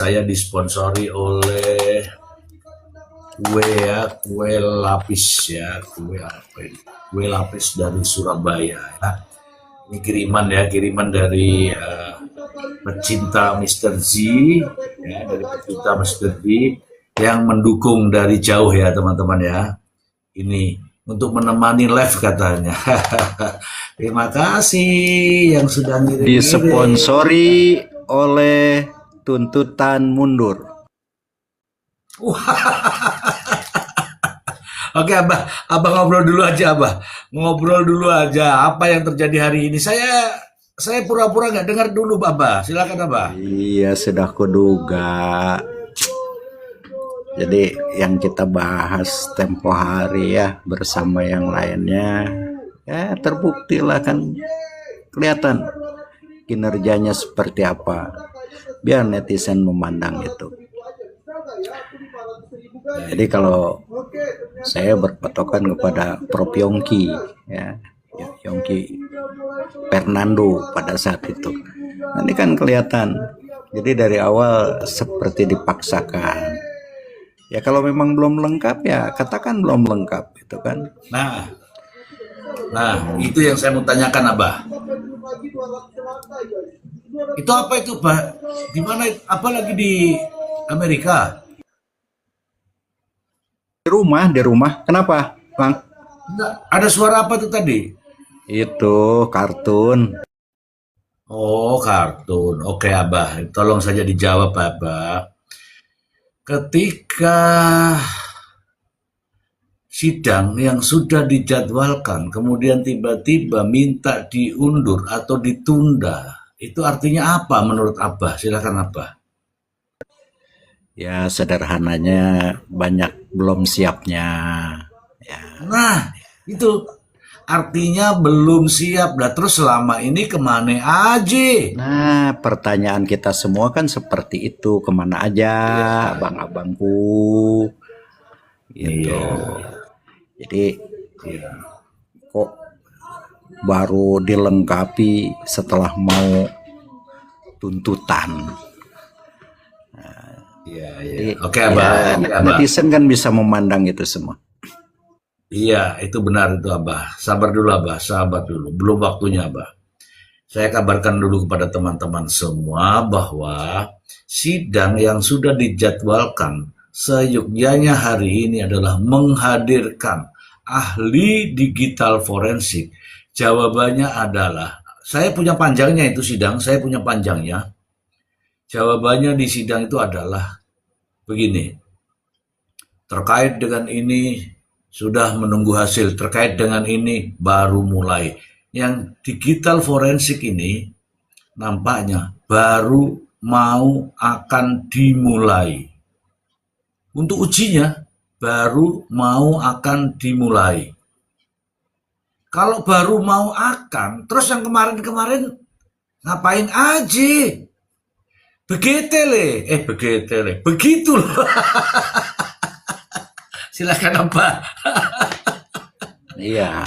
Saya disponsori oleh kue lapis ya, kue lapis dari Surabaya ya. Ini kiriman dari pecinta Mr. Z ya, dari pecinta Mr. Z yang mendukung dari jauh ya teman-teman ya. Ini untuk menemani live katanya. Terima kasih yang sudah ngirim. Disponsori oleh Tuntutan Mundur. Oke abah ngobrol dulu aja ngobrol dulu aja apa yang terjadi hari ini. Saya pura-pura nggak dengar dulu abah, silakan abah. Iya, sudah kuduga. Jadi yang kita bahas tempo hari ya bersama yang lainnya ya terbukti lah, kan kelihatan kinerjanya seperti apa, biar netizen memandang itu. Jadi kalau saya berpatokan kepada Prof Yongki ya, Yongki Fernando pada saat itu. Ini kan kelihatan. Jadi dari awal seperti dipaksakan. Ya kalau memang belum lengkap ya katakan belum lengkap itu kan. Nah itu yang saya mau tanyakan abah. Itu apa itu Pak? Di mana? Apalagi di Amerika? Di rumah. Kenapa, Bang? Enggak, ada suara apa tuh tadi? Itu kartun. Oh, kartun. Oke, abah. Tolong saja dijawab, abah. Ketika sidang yang sudah dijadwalkan, kemudian tiba-tiba minta diundur atau ditunda, itu artinya apa menurut abah? Silakan abah. Ya sederhananya banyak belum siapnya. Ya. Nah, itu artinya belum siap. Lah terus selama ini kemana aja? Nah, pertanyaan kita semua kan seperti itu, kemana aja, abang-abangku, gitu. Jadi kok baru dilengkapi setelah mau tuntutan. Oke, abah. Netizen kan bisa memandang itu semua. Iya, itu benar itu abah. Sabar dulu abah, sabar dulu. Belum waktunya abah. Saya kabarkan dulu kepada teman-teman semua bahwa sidang yang sudah dijadwalkan seyogyanya hari ini adalah menghadirkan ahli digital forensik. Jawabannya adalah, saya punya panjangnya itu sidang, saya punya panjangnya. Jawabannya di sidang itu adalah begini. Terkait dengan ini sudah menunggu hasil, terkait dengan ini baru mulai. Yang digital forensik ini nampaknya baru mau akan dimulai. Untuk ujinya baru mau akan dimulai. Kalau baru mau akan, terus yang kemarin-kemarin ngapain aja? Begitu loh. Silakan apa? Iya,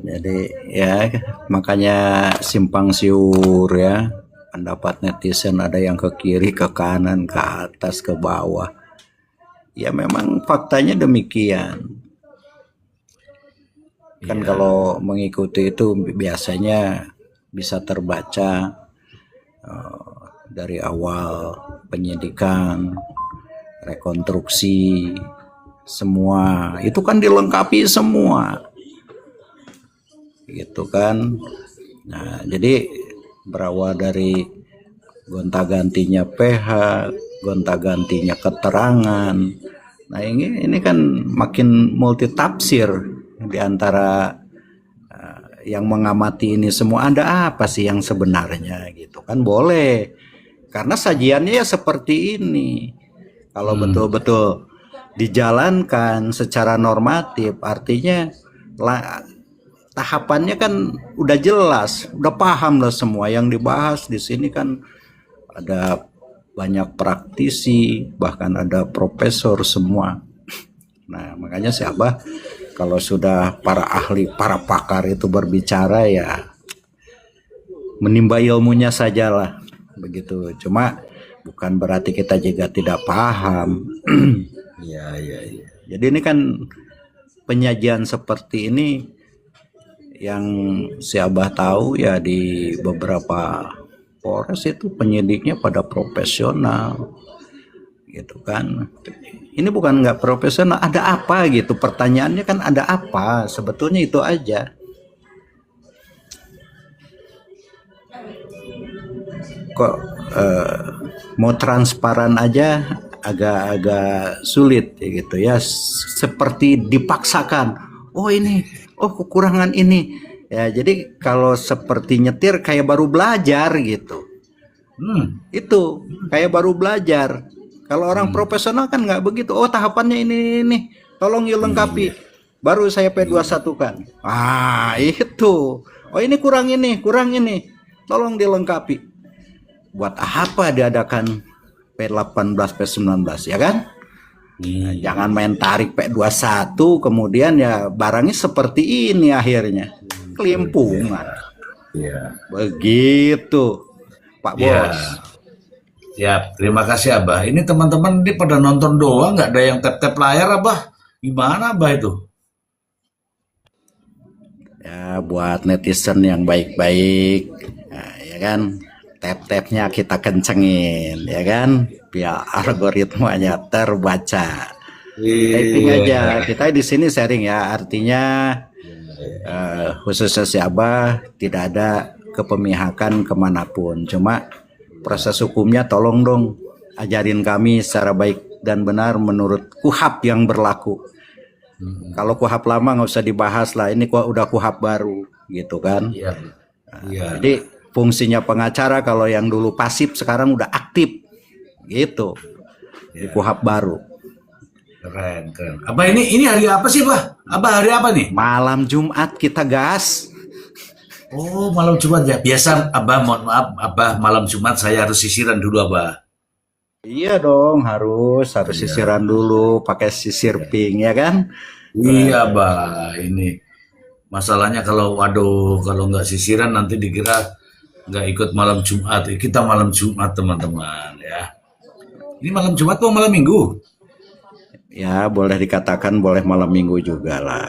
jadi ya makanya simpang siur ya, pendapat netizen ada yang ke kiri, ke kanan, ke atas, ke bawah. Ya memang faktanya demikian. Kan kalau mengikuti itu biasanya bisa terbaca dari awal penyidikan, rekonstruksi, semua itu kan dilengkapi semua gitu kan. Nah jadi berawal dari gonta-gantinya PH, gonta-gantinya keterangan. Nah ini kan makin multitafsir di antara yang mengamati ini semua. Ada apa sih yang sebenarnya gitu kan, boleh karena sajiannya ya seperti ini. Kalau betul-betul dijalankan secara normatif, artinya tahapannya kan udah jelas, udah paham lah semua yang dibahas di sini kan. Ada banyak praktisi, bahkan ada profesor semua. Nah makanya siapa kalau sudah para ahli, para pakar itu berbicara ya menimba ilmunya sajalah begitu. Cuma bukan berarti kita juga tidak paham. Iya, iya, iya. Jadi ini kan penyajian seperti ini yang si Abah tahu ya, di beberapa Polres itu penyidiknya pada profesional gitu kan. Ini bukan nggak profesional, ada apa gitu, pertanyaannya kan ada apa, sebetulnya itu aja. Kok mau transparan aja agak-agak sulit gitu ya, seperti dipaksakan. Oh ini, oh kekurangan ini ya. Jadi kalau seperti nyetir kayak baru belajar gitu. Itu kayak baru belajar. Kalau orang profesional kan nggak begitu. Oh tahapannya ini, tolong dilengkapi. Baru saya P21 kan. Ah itu. Oh ini kurang ini, tolong dilengkapi. Buat apa diadakan P18, P19 ya kan? Nah, jangan main tarik P21 kemudian ya barangnya seperti ini akhirnya. Kelimpungan. Iya. Begitu Pak Bos. Siap, terima kasih Abah. Ini teman-teman di pada nonton doang, nggak ada yang tap-tap layar Abah. Gimana Abah itu? Ya buat netizen yang baik-baik, nah, ya kan, tap-tapnya kita kencengin, ya kan, biar algoritmanya terbaca. Typing aja. Kita di sini sharing ya, artinya khususnya si Abah tidak ada kepemihakan kemanapun. Cuma proses hukumnya tolong dong ajarin kami secara baik dan benar menurut KUHAP yang berlaku. Kalau KUHAP lama nggak usah dibahas lah, ini udah KUHAP baru gitu kan. Jadi fungsinya pengacara kalau yang dulu pasif sekarang udah aktif gitu di KUHAP baru. Keren. Abah ini hari apa sih Bah? Abah hari apa nih? Malam Jumat kita gas. Oh malam Jumat ya. Biasa Abah, mohon maaf Abah, malam Jumat saya harus sisiran dulu Abah. Iya dong, harus sisiran dulu, pakai sisir pink ya kan? Iya Bah, ini masalahnya kalau nggak sisiran nanti dikira nggak ikut malam Jumat. Kita malam Jumat teman-teman ya. Ini malam Jumat atau malam Minggu? Ya boleh dikatakan boleh malam Minggu juga lah.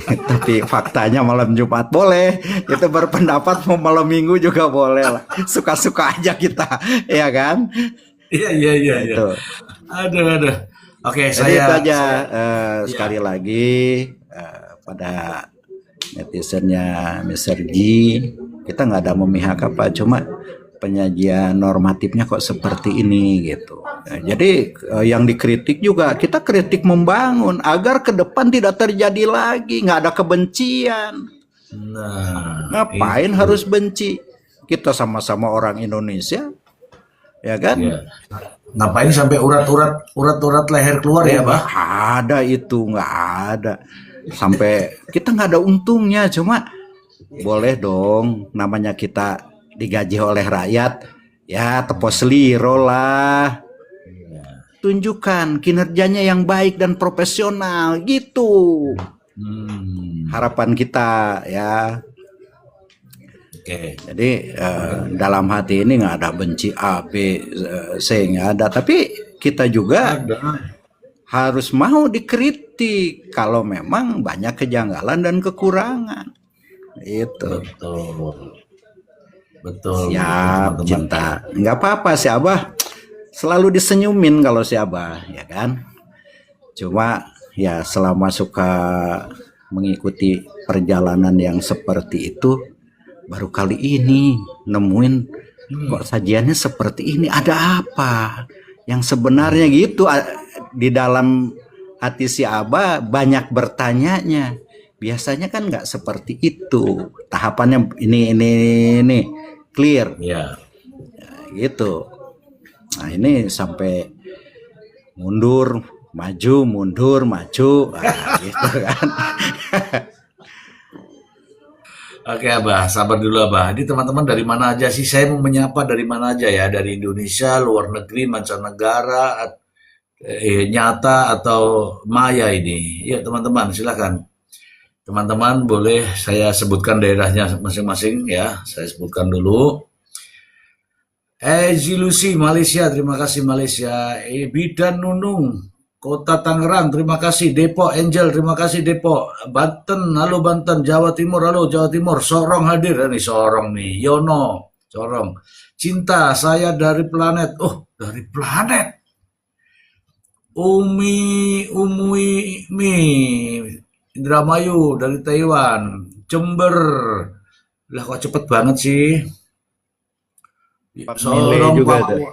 Tapi faktanya malam Jumat boleh. Kita berpendapat mau malam Minggu juga boleh lah. Suka-suka aja kita, ya kan? Iya. Itu. Aduh. Oke, jadi itu aja. Sekali lagi pada netizennya Mr. G, kita nggak ada memihak apa, cuma penyajian normatifnya kok seperti ini gitu. Nah, jadi yang dikritik juga kita kritik membangun agar ke depan tidak terjadi lagi, nggak ada kebencian. Nah, ngapain harus benci? Kita sama-sama orang Indonesia, ya kan? Iya. Ngapain sampai urat-urat leher keluar ya, Bah? Nggak ada. Sampai kita nggak ada untungnya, cuma boleh dong, namanya kita digaji oleh rakyat, ya tepos liro lah. Tunjukkan kinerjanya yang baik dan profesional gitu. Harapan kita ya. Oke. Jadi dalam hati ini nggak ada benci A, B, C, nggak ada. Tapi kita juga harus mau dikritik kalau memang banyak kejanggalan dan kekurangan. Itu. Betul. Siap, cinta. Nggak apa-apa si Abah selalu disenyumin kalau si Abah, ya kan. Cuma ya selama suka mengikuti perjalanan yang seperti itu, baru kali ini nemuin kok sajiannya seperti ini. Ada apa? Yang sebenarnya gitu di dalam hati si Abah banyak bertanyanya. Biasanya kan nggak seperti itu. Tahapannya ini clear. Ya. Gitu. Nah ini sampai mundur, maju, gitu kan. Oke Abah, sabar dulu Abah. Ini teman-teman dari mana aja sih? Saya mau menyapa dari mana aja ya? Dari Indonesia, luar negeri, mancanegara, nyata atau maya ini. Ya teman-teman silakan. Teman-teman boleh saya sebutkan daerahnya masing-masing ya. Saya sebutkan dulu. Lucy, Malaysia, terima kasih Malaysia. Bidan Nunung, Kota Tangerang, terima kasih. Depok Angel, terima kasih Depok. Banten, halo Banten. Jawa Timur, halo Jawa Timur. Sorong hadir, ini Sorong nih. Yono, Sorong. Cinta, saya dari planet. Oh, dari planet. Umui Mi, Indramayu dari Taiwan. Jember. Lah kok cepet banget sih. Pak Mile Sorong juga ada. Papua.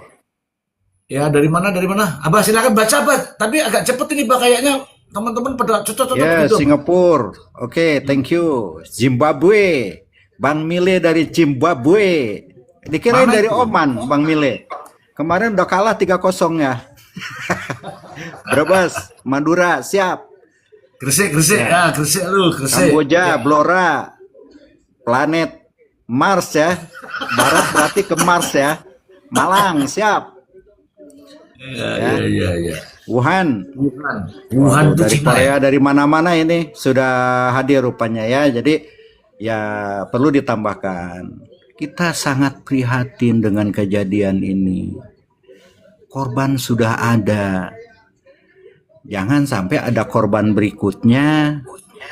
Ya, dari mana? Dari mana? Abah silakan baca, Abah. Tapi agak cepet ini, Bah. Kayaknya teman-teman pada cocok-cocok Ya, gitu. Singapura. Oke, thank you. Zimbabwe. Bang Mile dari Zimbabwe. Dikirain Mana dari itu? Oman, Bang Mile. Kemarin udah kalah 3-0 ya. Brebes, Madura, siap. Gresik, Gresik. Ya, Gresik lu, Gresik. Kamboja, Blora. Planet Mars ya. Barat berarti ke Mars ya. Malang, siap. Ya. Wuhan. Wuhan Waduh, itu dari Cina ya? Korea, dari mana-mana ini sudah hadir rupanya ya. Jadi ya perlu ditambahkan, kita sangat prihatin dengan kejadian ini. Korban sudah ada. Jangan sampai ada korban berikutnya.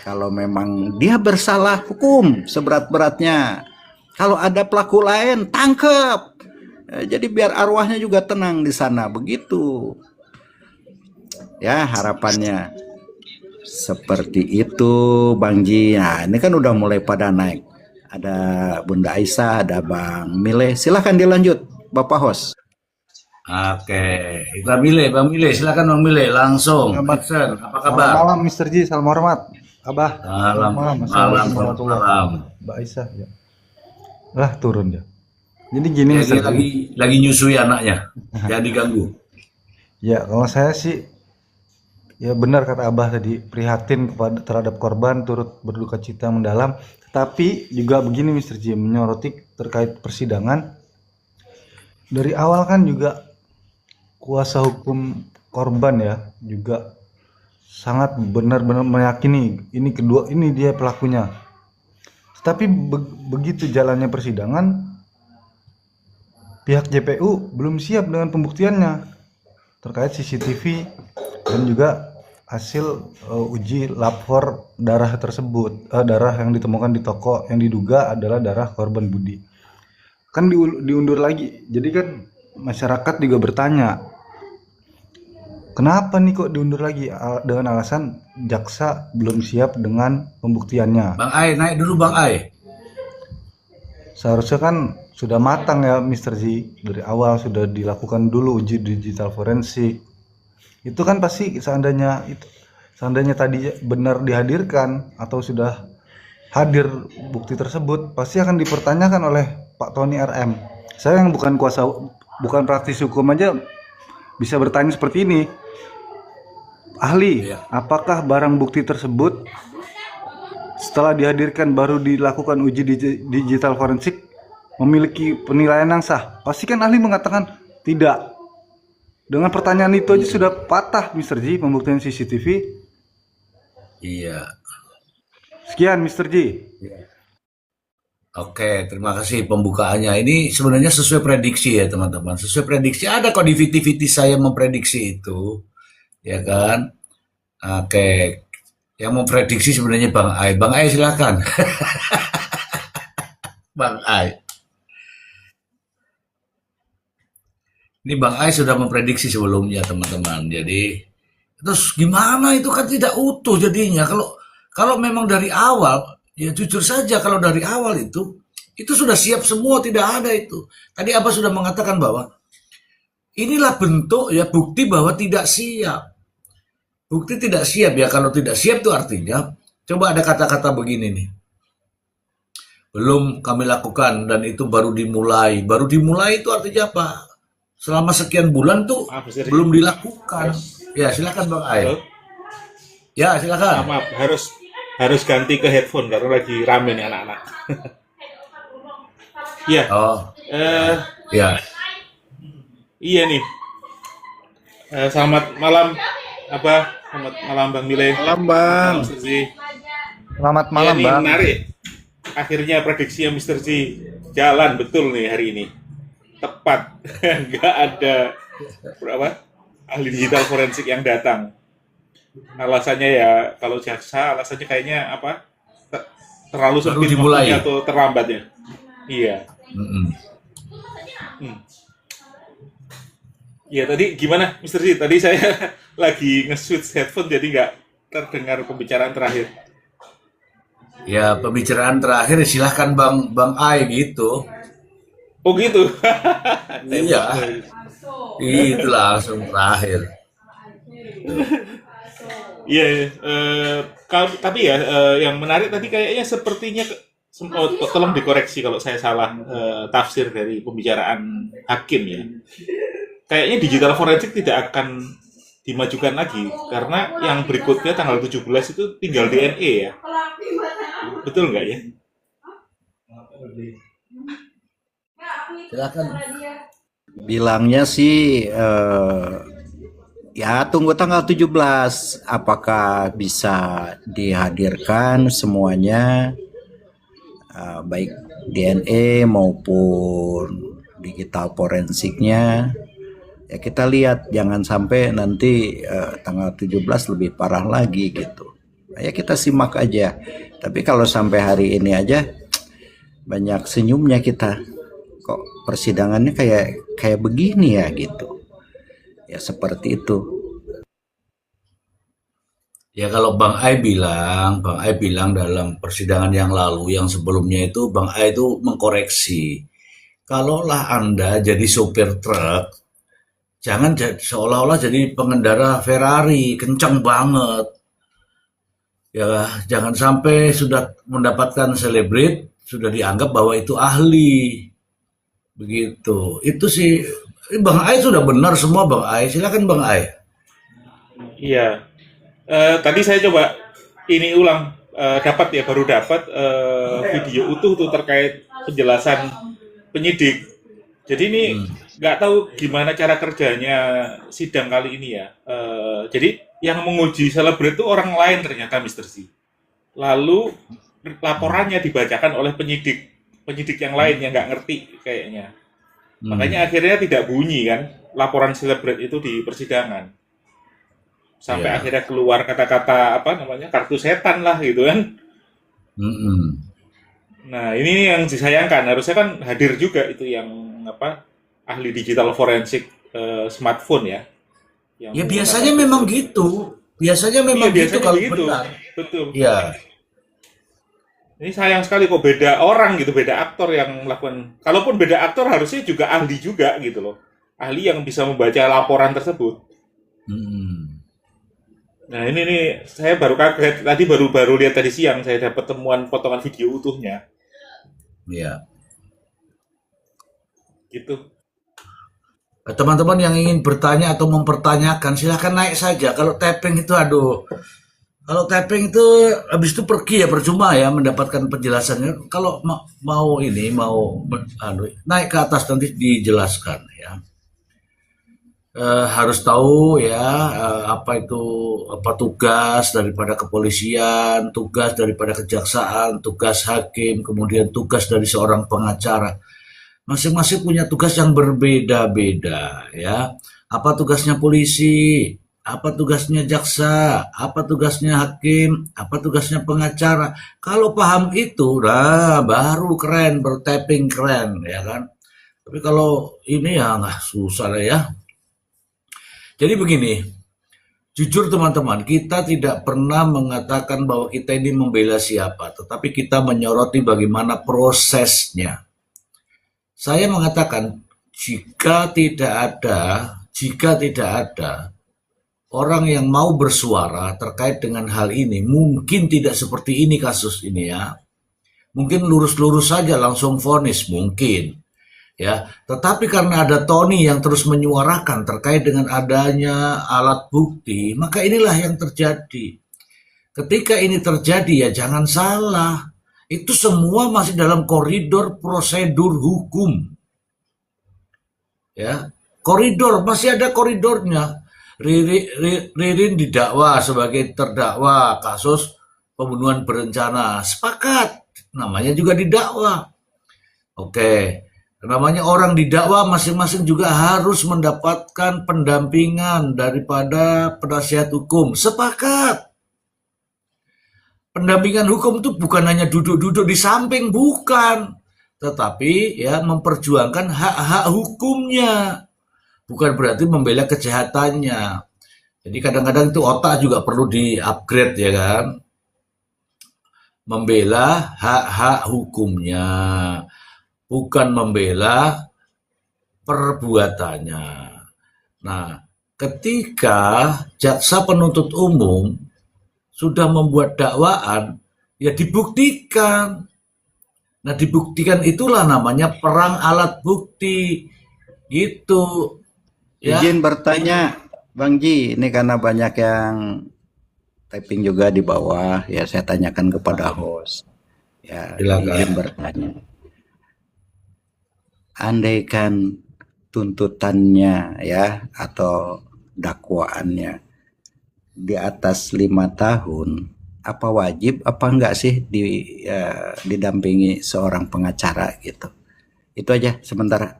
Kalau memang dia bersalah, hukum seberat-beratnya. Kalau ada pelaku lain, tangkap. Jadi biar arwahnya juga tenang di sana, begitu. Ya, harapannya seperti itu, Bang Ji. Nah, ini kan udah mulai pada naik. Ada Bunda Aisyah, ada Bang Mile. Silahkan dilanjut, Bapak host. Oke. Bang Mile, silakan Bang Mile langsung. Selamat, Ibsen, apa selamat kabar? malam Mr. Ji, salam hormat. Abah, Malam, selamat malam. malam, Assalamualaikum selamat warahmatullahi malam. wabarakatuh. Mbak Aisyah, ya. Lah turun ya. Jadi gini Ya, Mr. dia Ji. lagi nyusui anaknya. Jangan diganggu. Ya kalau saya sih, ya benar kata Abah tadi, prihatin terhadap korban, turut berduka cita mendalam. Tetapi juga begini Mr. Ji, menyoroti terkait persidangan. Dari awal kan juga kuasa hukum korban ya juga sangat benar-benar meyakini ini dia pelakunya. Tetapi begitu jalannya persidangan, pihak JPU belum siap dengan pembuktiannya terkait CCTV dan juga hasil uji lapor darah tersebut, darah yang ditemukan di toko yang diduga adalah darah korban Budi. Kan diundur lagi. Jadi kan masyarakat juga bertanya, kenapa nih kok diundur lagi? Dengan alasan jaksa belum siap dengan pembuktiannya. Bang Ai, naik dulu Bang Ai. Seharusnya kan sudah matang ya Mr. Z, dari awal sudah dilakukan dulu uji digital forensik. Itu kan pasti seandainya tadi benar dihadirkan atau sudah hadir bukti tersebut, pasti akan dipertanyakan oleh Pak Tony RM. Saya yang bukan praktisi hukum aja bisa bertanya seperti ini. Ahli, apakah barang bukti tersebut setelah dihadirkan baru dilakukan uji digital forensik memiliki penilaian yang sah? Pasti kan ahli mengatakan tidak. Dengan pertanyaan itu aja sudah patah Mr. Ji pembuktian CCTV. Iya. Sekian Mr. Ji. Oke, terima kasih pembukaannya. Ini sebenarnya sesuai prediksi ya teman-teman. Sesuai prediksi, ada kok di VT-VT saya memprediksi itu. Ya kan? Oke. Yang memprediksi sebenarnya Bang Ai. Bang Ai silakan. Bang Ai. Ini Bang Ai sudah memprediksi sebelumnya teman-teman. Jadi terus gimana itu kan tidak utuh jadinya. Kalau memang dari awal, ya jujur saja kalau dari awal itu sudah siap semua, tidak ada itu. Tadi Abah sudah mengatakan bahwa inilah bentuk ya bukti bahwa tidak siap. Bukti tidak siap ya, kalau tidak siap itu artinya coba ada kata-kata begini nih. Belum kami lakukan dan itu baru dimulai. Baru dimulai itu artinya apa? Selama sekian bulan tuh belum dilakukan. Ya, silakan Bang Ai. Ya, silakan. Maaf, harus ganti ke headphone karena lagi rame nih anak-anak. Iya. Oh. Ya. Iya nih. Selamat malam Abah, selamat malam Bang Mile. Malam Bang. Mr. Z. Selamat malam Ini Bang. menarik. Akhirnya prediksinya Mr. Z jalan betul nih hari ini. tepat. Nggak ada berapa ahli digital forensik yang datang. Alasannya ya kalau jaksa alasannya kayaknya apa? Terlalu Baru sempit dimulai. waktunya atau terlambat ya. Iya. Mm-mm. Hmm. Ya tadi gimana Mr. Z? Tadi saya lagi nge-switch headphone jadi nggak terdengar pembicaraan terakhir. Ya, pembicaraan terakhir silahkan Bang Ai gitu. Oh gitu. Iya, Tembak lagi. itu langsung terakhir. Iya, iya. Tapi ya yang menarik tadi kayaknya sepertinya tolong dikoreksi kalau saya salah tafsir dari pembicaraan hakim ya. Kayaknya digital forensik tidak akan dimajukan lagi karena yang berikutnya tanggal 17 itu tinggal DNA ya. Betul nggak ya? Silakan. Bilangnya sih ya tunggu tanggal 17 apakah bisa dihadirkan semuanya baik DNA maupun digital forensiknya. Ya kita lihat jangan sampai nanti tanggal 17 lebih parah lagi gitu. Ya kita simak aja. Tapi kalau sampai hari ini aja banyak senyumnya kita. Kok persidangannya kayak begini ya gitu. Ya seperti itu. Ya kalau Bang Ai bilang dalam persidangan yang lalu, yang sebelumnya itu Bang Ai itu mengkoreksi. Kalaulah Anda jadi sopir truk, jangan seolah-olah jadi pengendara Ferrari, kencang banget. Ya, jangan sampai sudah mendapatkan selebriti, sudah dianggap bahwa itu ahli. Begitu. Itu sih, Bang Ai sudah benar semua Bang Ai. Silakan Bang Ai. Iya. Tadi saya coba ini ulang baru dapat video utuh tuh terkait penjelasan penyidik. Jadi ini nggak tahu gimana cara kerjanya sidang kali ini ya. Jadi yang menguji selebriti itu orang lain ternyata Mr. Z. Lalu laporannya dibacakan oleh penyidik yang lain yang nggak ngerti kayaknya. Makanya akhirnya tidak bunyi kan laporan selebriti itu di persidangan. Sampai Ya. akhirnya keluar kata-kata apa namanya kartu setan lah gitu kan. Mm-mm. Nah ini yang disayangkan harusnya kan hadir juga itu yang apa ahli digital forensik smartphone ya. Yang Ya biasanya menggunakan memang teknologi. gitu. Biasanya Iya memang gitu biasanya kalau begitu, benar. betul. Ya, Ini sayang sekali kok beda orang gitu, beda aktor yang melakukan. Kalaupun beda aktor harusnya juga ahli juga gitu loh, ahli yang bisa membaca laporan tersebut. mm, Nah ini nih saya baru kaget tadi baru lihat tadi siang saya dapat temuan potongan video utuhnya ya. gitu. Teman-teman yang ingin bertanya atau mempertanyakan, silahkan naik saja. Kalau tapping itu, aduh. Kalau tapping itu, habis itu pergi ya, percuma ya mendapatkan penjelasannya. Kalau mau naik ke atas nanti dijelaskan ya. Harus tahu ya apa tugas daripada kepolisian, tugas daripada kejaksaan, tugas hakim, kemudian tugas dari seorang pengacara. Masing-masing punya tugas yang berbeda-beda ya. Apa tugasnya polisi, apa tugasnya jaksa, apa tugasnya hakim, apa tugasnya pengacara. Kalau paham itu, baru keren, baru tapping keren ya kan. Tapi kalau ini ya nggak susah lah ya. Jadi begini, jujur teman-teman, kita tidak pernah mengatakan bahwa kita ini membela siapa, tetapi kita menyoroti bagaimana prosesnya. Saya mengatakan jika tidak ada orang yang mau bersuara terkait dengan hal ini, mungkin tidak seperti ini kasus ini ya. Mungkin lurus-lurus saja langsung vonis mungkin. Ya, tetapi karena ada Tony yang terus menyuarakan terkait dengan adanya alat bukti, maka inilah yang terjadi. Ketika ini terjadi ya jangan salah. Itu semua masih dalam koridor prosedur hukum. Ya, koridor masih ada koridornya. Ririn didakwa sebagai terdakwa kasus pembunuhan berencana. Sepakat, namanya juga didakwa. Oke, Namanya orang didakwa, masing-masing juga harus mendapatkan pendampingan daripada penasihat hukum. Sepakat. Pendampingan hukum itu bukan hanya duduk-duduk di samping, bukan. Tetapi ya memperjuangkan hak-hak hukumnya. Bukan berarti membela kejahatannya. Jadi kadang-kadang itu otak juga perlu di-upgrade ya kan. Membela hak-hak hukumnya. Bukan membela perbuatannya. Nah, ketika jaksa penuntut umum sudah membuat dakwaan, ya dibuktikan. Nah, dibuktikan itulah namanya perang alat bukti. Gitu. Ya. Izin bertanya, Bang Ji, ini karena banyak yang typing juga di bawah, ya saya tanyakan kepada host. Ya, Silakan. izin bertanya. Andaikan tuntutannya ya atau dakwaannya di atas 5 tahun, apa wajib apa enggak sih didampingi seorang pengacara gitu? Itu aja sementara.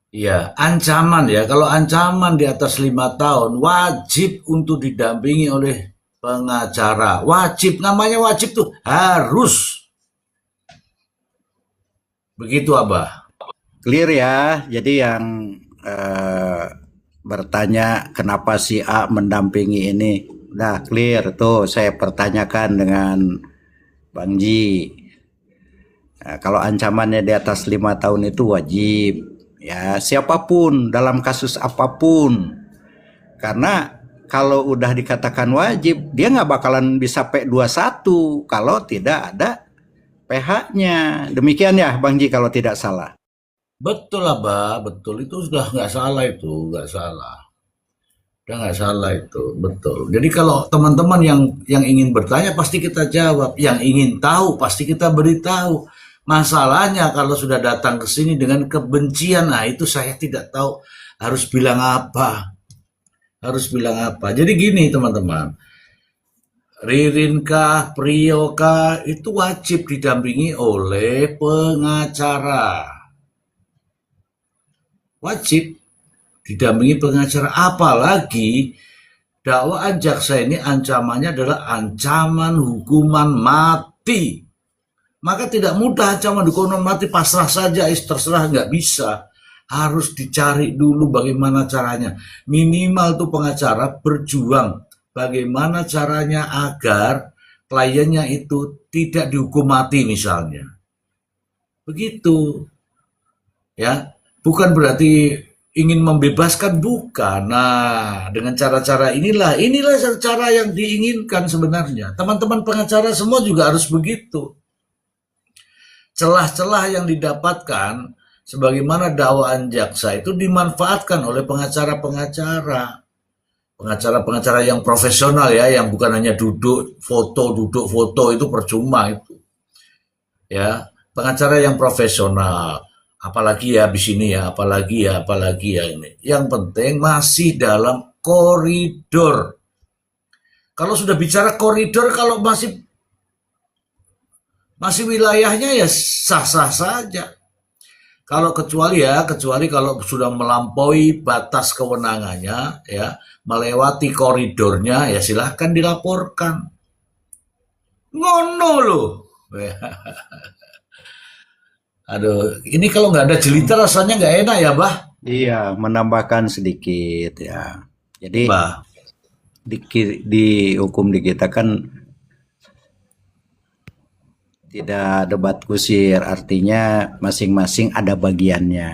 Iya, ancaman ya. Kalau ancaman di atas 5 tahun, wajib untuk didampingi oleh pengacara. Wajib, namanya wajib tuh harus. Begitu, Abah. Clear ya. Jadi yang bertanya kenapa si A mendampingi ini, udah clear tuh. Saya pertanyakan dengan Bang Ji. Nah, kalau ancamannya di atas 5 tahun itu wajib. Ya, siapapun dalam kasus apapun. Karena kalau udah dikatakan wajib, dia nggak bakalan bisa P21 kalau tidak ada PH-nya. Demikian ya Bang Ji kalau tidak salah. Betul, Abah. Betul. Itu sudah nggak salah itu. Nggak salah. Udah nggak salah itu. Betul. Jadi kalau teman-teman yang ingin bertanya, pasti kita jawab. Yang ingin tahu, pasti kita beritahu. Masalahnya kalau sudah datang ke sini dengan kebencian, nah itu saya tidak tahu harus bilang apa. Harus bilang apa. Jadi gini teman-teman, Ririn Priyoka itu wajib didampingi oleh pengacara. Wajib didampingi pengacara. Apalagi dakwaan jaksa ini ancamannya adalah ancaman hukuman mati. Maka tidak mudah ancaman hukuman mati pasrah saja, terserah, nggak bisa. Harus dicari dulu bagaimana caranya. Minimal tuh pengacara berjuang bagaimana caranya agar kliennya itu tidak dihukum mati misalnya. Begitu. Ya, bukan berarti ingin membebaskan, bukan. Nah, dengan cara-cara inilah cara yang diinginkan sebenarnya. Teman-teman pengacara semua juga harus begitu. Celah-celah yang didapatkan sebagaimana dakwaan jaksa itu dimanfaatkan oleh pengacara-pengacara. Pengacara-pengacara yang profesional ya, yang bukan hanya duduk foto itu percuma itu. Ya, pengacara yang profesional. Apalagi ya di sini ya, apalagi ya ini. Yang penting masih dalam koridor. Kalau sudah bicara koridor, kalau masih wilayahnya ya sah-sah saja. Kalau kecuali kalau sudah melampaui batas kewenangannya ya, melewati koridornya ya silahkan dilaporkan. Ngono loh. Aduh, ini kalau nggak ada jelita rasanya nggak enak ya, Bah. Iya, menambahkan sedikit ya. Jadi Bah. di hukum di kita kan tidak debat kusir, artinya masing-masing ada bagiannya.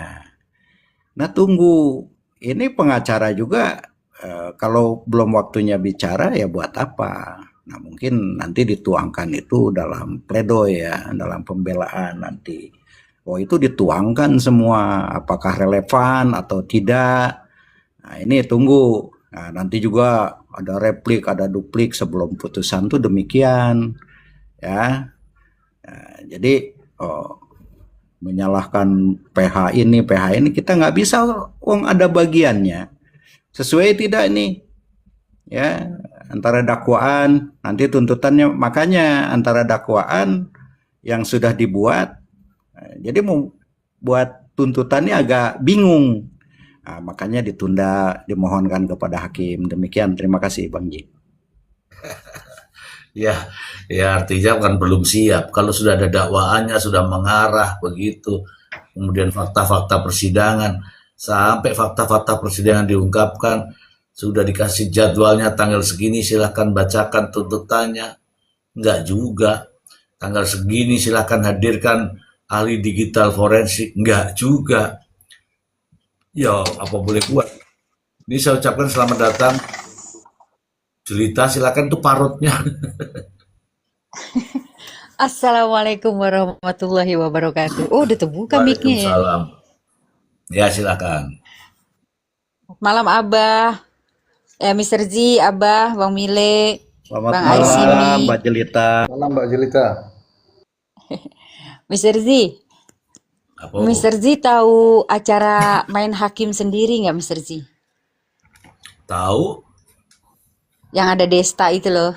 Nah tunggu, ini pengacara juga kalau belum waktunya bicara ya buat apa? Nah mungkin nanti dituangkan itu dalam pledoi ya, dalam pembelaan nanti. Oh itu dituangkan semua, apakah relevan atau tidak. Nah ini tunggu, nah, nanti juga ada replik, ada duplik sebelum putusan tuh demikian ya. Nah, jadi menyalahkan PH ini kita nggak bisa, wong ada bagiannya. Sesuai tidak nih ya antara dakwaan nanti tuntutannya, makanya antara dakwaan yang sudah dibuat, jadi mau buat tuntutannya agak bingung. Nah, makanya ditunda, dimohonkan kepada hakim. Demikian, terima kasih Bang Ji. Ya, ya artinya kan belum siap. Kalau sudah ada dakwaannya, sudah mengarah begitu. Kemudian fakta-fakta persidangan, sampai fakta-fakta persidangan diungkapkan, sudah dikasih jadwalnya tanggal segini silahkan bacakan tuntutannya. Enggak juga. Tanggal segini silahkan hadirkan ahli digital forensik. Enggak juga. Ya, apa boleh buat. Ini saya ucapkan selamat datang. Cerita silakan tuh parutnya. Assalamualaikum warahmatullahi wabarakatuh. Oh, udah terbuka mic-nya ya. Waalaikumsalam. Ya, silakan. Malam Abah, Mr. Z, Abah, Bang Mile, Selamat Bang malam, Aisimi, Mbak Jelita. Malam Mbak Jelita. Mr. Z. Apa? Mr. Z tahu acara main hakim sendiri nggak, Mr. Z? Tahu? Yang ada Desta itu loh.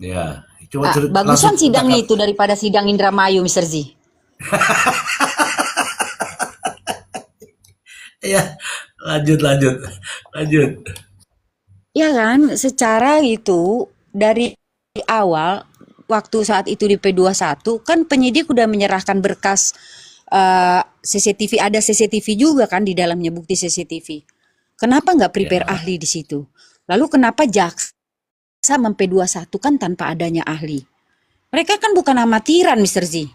Ya, coba cerita Bagusan langsung sidangnya ceritakan. itu daripada sidang Indramayu, Mr. Z. Ya, lanjut. Ya kan, secara itu dari awal waktu saat itu di P21 kan penyidik udah menyerahkan berkas CCTV, ada CCTV juga kan di dalamnya, bukti CCTV. Kenapa nggak prepare Ya, ahli di situ? Lalu kenapa jaksa P21 kan tanpa adanya ahli? Mereka kan bukan amatiran, Mr. Z.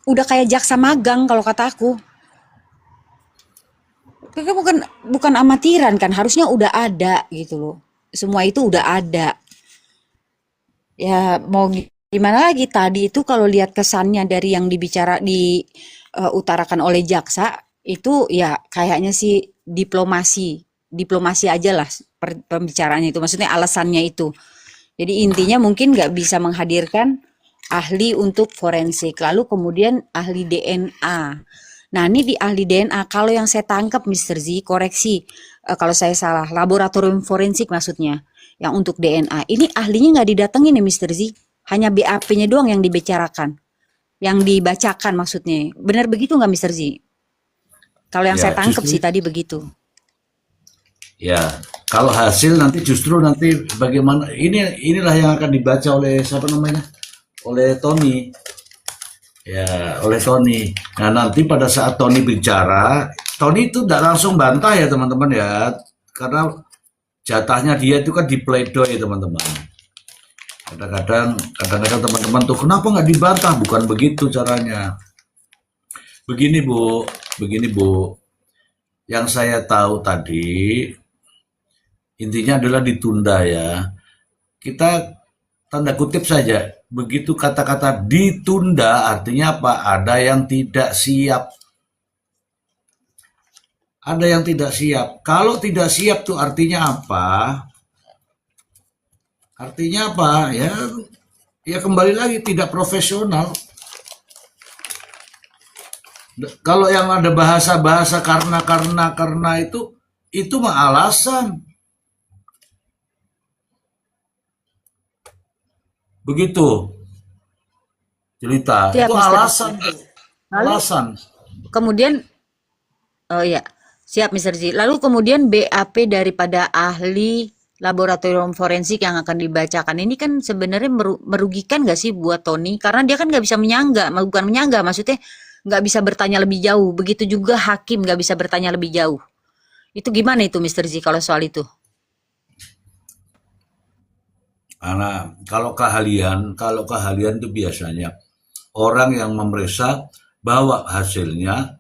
Udah kayak jaksa magang kalau kata aku. Mereka bukan amatiran kan, harusnya udah ada gitu loh. Semua itu udah ada. Ya mau gimana lagi, tadi itu kalau lihat kesannya dari yang utarakan oleh jaksa itu ya kayaknya sih diplomasi aja lah pembicaraannya itu, maksudnya alasannya itu. Jadi intinya mungkin nggak bisa menghadirkan ahli untuk forensik, lalu kemudian ahli DNA. Nah ini di ahli DNA, kalau yang saya tangkap Mr. Z, koreksi kalau saya salah, laboratorium forensik maksudnya, yang untuk DNA, ini ahlinya nggak didatengin nih Mr. Z, hanya BAP-nya doang yang dibicarakan, yang dibacakan maksudnya. Benar begitu nggak Mr. Z? Kalau yang ya saya tangkap justru sih tadi begitu. ya. Kalau hasil nanti justru nanti bagaimana inilah yang akan dibaca oleh siapa namanya? Oleh Tony. Ya, oleh Tony. Nah, nanti pada saat Tony bicara, Tony itu tidak langsung bantah ya teman-teman ya. Karena jatahnya dia itu kan di pledoi teman-teman. Kadang-kadang teman-teman tuh kenapa nggak dibantah? Bukan begitu caranya. Begini Bu. Yang saya tahu tadi intinya adalah ditunda ya. Kita tanda kutip saja. Begitu kata-kata ditunda artinya apa? Ada yang tidak siap. Ada yang tidak siap. Kalau tidak siap tuh artinya apa? Artinya apa? Ya kembali lagi tidak profesional. Kalau yang ada bahasa-bahasa karena itu mah alasan. Begitu. Cerita. Siap Itu Mr. Z. alasan. Lalu Alasan. kemudian, oh ya, siap Mr. Z. Lalu kemudian BAP daripada ahli laboratorium forensik yang akan dibacakan ini kan sebenarnya merugikan nggak sih buat Tony? Karena dia kan nggak bisa bukan menyangga, maksudnya nggak bisa bertanya lebih jauh. Begitu juga hakim nggak bisa bertanya lebih jauh. Itu gimana itu Mr. Z kalau soal itu? Karena kalau keahlian itu biasanya orang yang memeriksa bawa hasilnya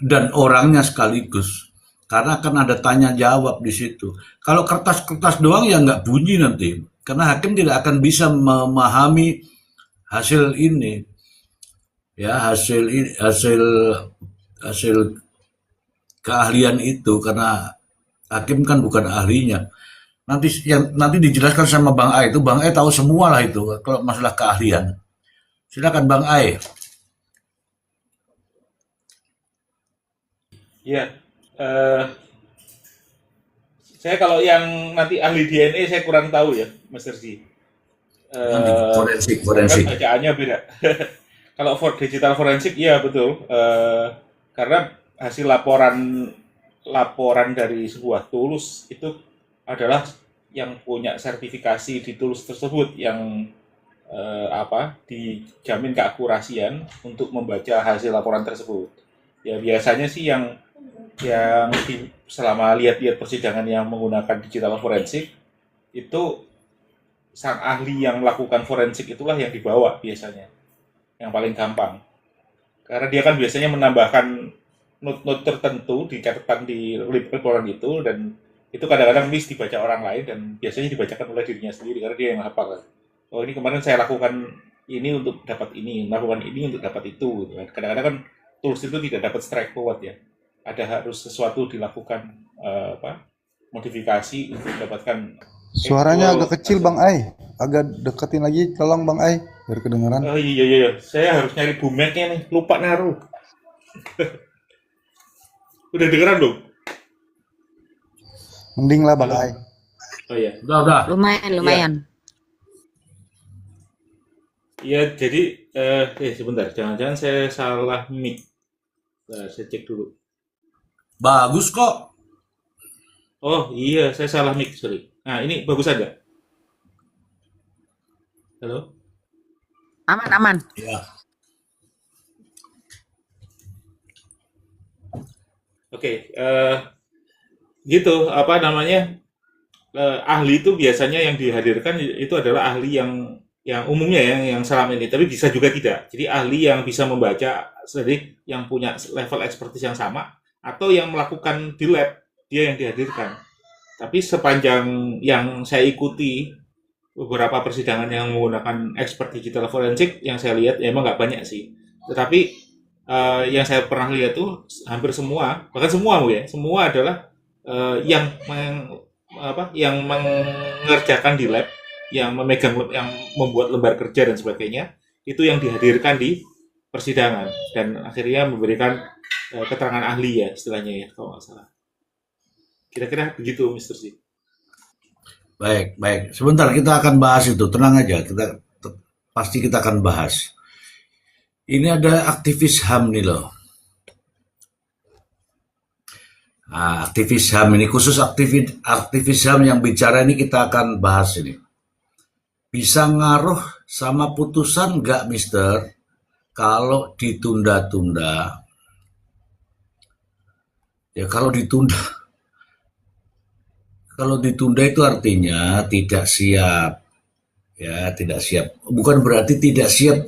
dan orangnya sekaligus. Karena akan ada tanya jawab di situ. Kalau kertas-kertas doang ya nggak bunyi nanti. Karena hakim tidak akan bisa memahami hasil ini. Ya, hasil keahlian itu karena hakim kan bukan ahlinya. Nanti dijelaskan sama Bang Ai, itu Bang Ai tahu semua lah itu kalau masalah keahlian. Silakan Bang Ai. Ya, saya kalau yang nanti ahli DNA saya kurang tahu ya, Mas Sergi. Nanti forensik, Kan forensik. bacaannya beda. Kalau digital forensik, iya betul. Karena hasil laporan laporan dari sebuah tools itu adalah yang punya sertifikasi di tools tersebut yang dijamin keakurasian untuk membaca hasil laporan tersebut. Ya biasanya sih selama lihat-lihat persidangan yang menggunakan digital forensik itu sang ahli yang melakukan forensik itulah yang dibawa biasanya, yang paling gampang. Karena dia kan biasanya menambahkan note-note tertentu di catatan di laporan itu, dan itu kadang-kadang miss dibaca orang lain dan biasanya dibacakan oleh dirinya sendiri karena dia yang hafal kan. Oh ini kemarin saya lakukan ini untuk dapat ini, melakukan ini untuk dapat itu. Gitu kan. Kadang-kadang kan tools itu tidak dapat straightforward ya. Ada harus sesuatu dilakukan modifikasi untuk mendapatkan Suaranya actual agak kecil hasil. Bang Ai. Agak deketin lagi, tolong Bang Ai, biar kedengeran. Oh iya, saya harus nyari boomnya nih, lupa naruh. Udah dengeran belum? Mending lah Bang Halo? Ai. Oh iya. Udah. Lumayan, Iya, lumayan. iya jadi sebentar, jangan-jangan saya salah mic. Nah, saya cek dulu. Bagus kok. Oh iya, saya salah mic, sorry. Nah, ini bagus aja. Halo? Aman, aman. Ya. Oke, gitu, apa namanya, ahli itu biasanya yang dihadirkan itu adalah ahli yang umumnya yang selama ini, tapi bisa juga tidak. Jadi ahli yang bisa membaca, jadi yang punya level expertise yang sama, atau yang melakukan di lab, dia yang dihadirkan. Tapi sepanjang yang saya ikuti beberapa persidangan yang menggunakan expert digital forensik, yang saya lihat ya emang nggak banyak sih. Tetapi yang saya pernah lihat tuh hampir semua, bahkan semua ya, semua adalah yang mengerjakan di lab, yang memegang, yang membuat lembar kerja dan sebagainya, itu yang dihadirkan di persidangan dan akhirnya memberikan keterangan ahli ya istilahnya ya kalau nggak salah. Kira-kira begitu, Mr. C. Baik. Sebentar kita akan bahas itu. Tenang aja, pasti kita akan bahas. Ini ada aktivis HAM nih loh. Nah, aktivis HAM ini khusus aktivis HAM yang bicara ini kita akan bahas ini. Bisa ngaruh sama putusan nggak, Mister? Kalau ditunda-tunda. Ya kalau ditunda itu artinya tidak siap. Ya, tidak siap. Bukan berarti tidak siap.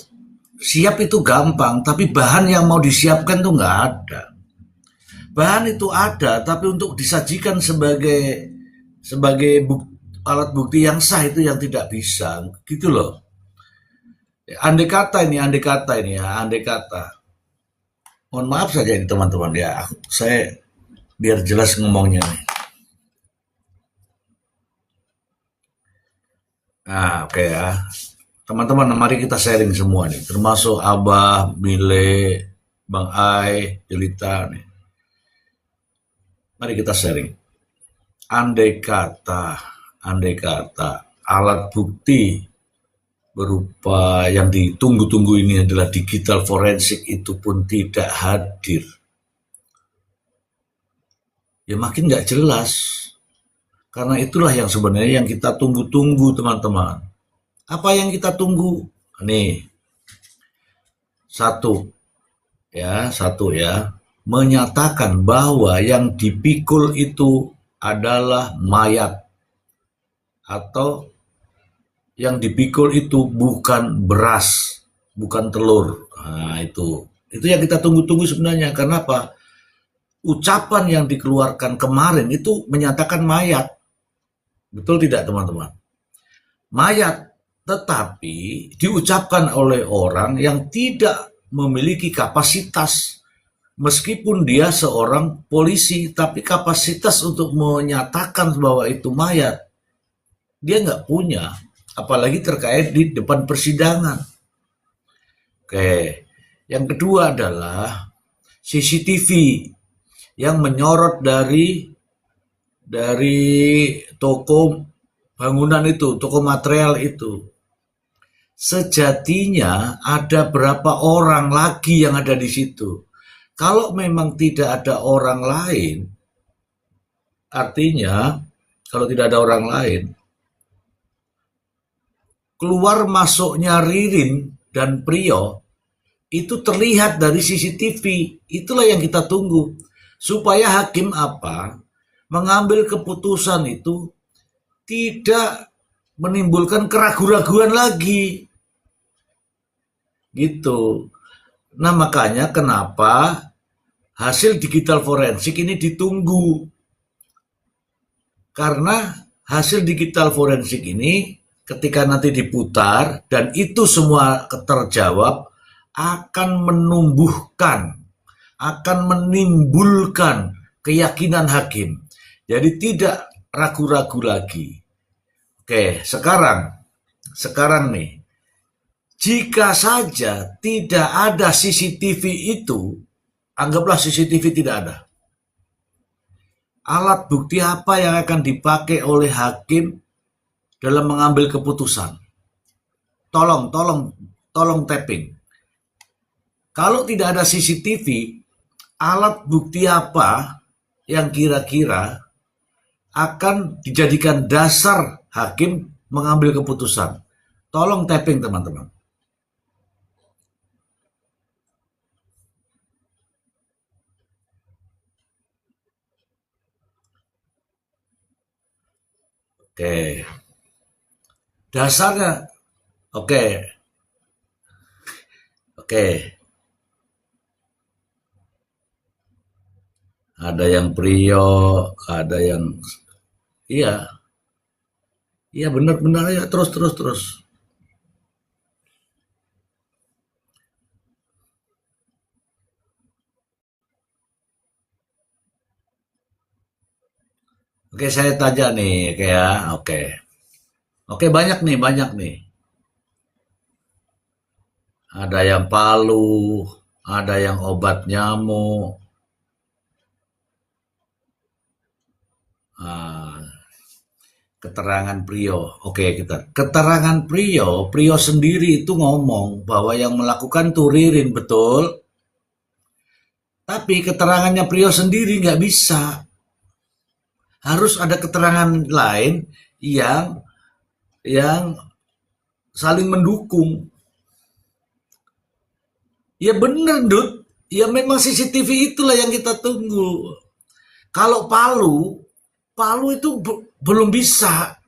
Siap itu gampang, tapi bahan yang mau disiapkan tuh nggak ada. Bahan itu ada, tapi untuk disajikan sebagai alat bukti yang sah itu yang tidak bisa, gitu loh. Andai kata ini ya, andai kata. Mohon maaf saja ini teman-teman ya, saya biar jelas ngomongnya nih. Nah, oke ya. Teman-teman, mari kita sharing semua nih, termasuk Abah, Mile, Bang Ai, Jelita nih. Mari kita sharing. Andai kata alat bukti berupa yang ditunggu-tunggu ini adalah digital forensik itu pun tidak hadir. Ya makin nggak jelas. Karena itulah yang sebenarnya yang kita tunggu-tunggu teman-teman. Apa yang kita tunggu? Nih, satu ya, menyatakan bahwa yang dipikul itu adalah mayat atau yang dipikul itu bukan beras, bukan telur. Nah, itu yang kita tunggu-tunggu sebenarnya. Karena apa? Ucapan yang dikeluarkan kemarin itu menyatakan mayat. Betul tidak teman-teman? Mayat, tetapi diucapkan oleh orang yang tidak memiliki kapasitas. Meskipun dia seorang polisi, tapi kapasitas untuk menyatakan bahwa itu mayat, dia nggak punya. Apalagi terkait di depan persidangan. Oke, yang kedua adalah CCTV yang menyorot dari toko bangunan itu, toko material itu. sejatinya ada berapa orang lagi yang ada di situ. Kalau memang tidak ada orang lain, artinya kalau tidak ada orang lain, keluar masuknya Ririn dan Priyo itu terlihat dari CCTV. Itulah yang kita tunggu. Supaya hakim apa? Mengambil keputusan itu tidak menimbulkan keraguan-raguan lagi. Gitu. Nah, makanya kenapa hasil digital forensik ini ditunggu. Karena hasil digital forensik ini ketika nanti diputar dan itu semua terjawab, akan menumbuhkan, akan menimbulkan keyakinan hakim. Jadi tidak ragu-ragu lagi. Oke, sekarang nih, jika saja tidak ada CCTV itu, anggaplah CCTV tidak ada. Alat bukti apa yang akan dipakai oleh hakim dalam mengambil keputusan? Tolong tapping. Kalau tidak ada CCTV, alat bukti apa yang kira-kira akan dijadikan dasar hakim mengambil keputusan? Tolong tapping, teman-teman. Oke. Dasarnya, oke. Oke. Ada yang Priyo, ada yang, iya, iya benar-benar ya, terus. Oke, saya tanya nih, oke ya, oke. Oke, banyak nih. Ada yang palu, ada yang obat nyamuk. Ah, keterangan Priyo. Oke, keterangan Priyo sendiri itu ngomong bahwa yang melakukan tuh Ririn, betul. Tapi keterangannya Priyo sendiri nggak bisa. Harus ada keterangan lain yang saling mendukung. Ya bener, Dut. Ya memang CCTV itulah yang kita tunggu. Kalau Palu itu belum bisa.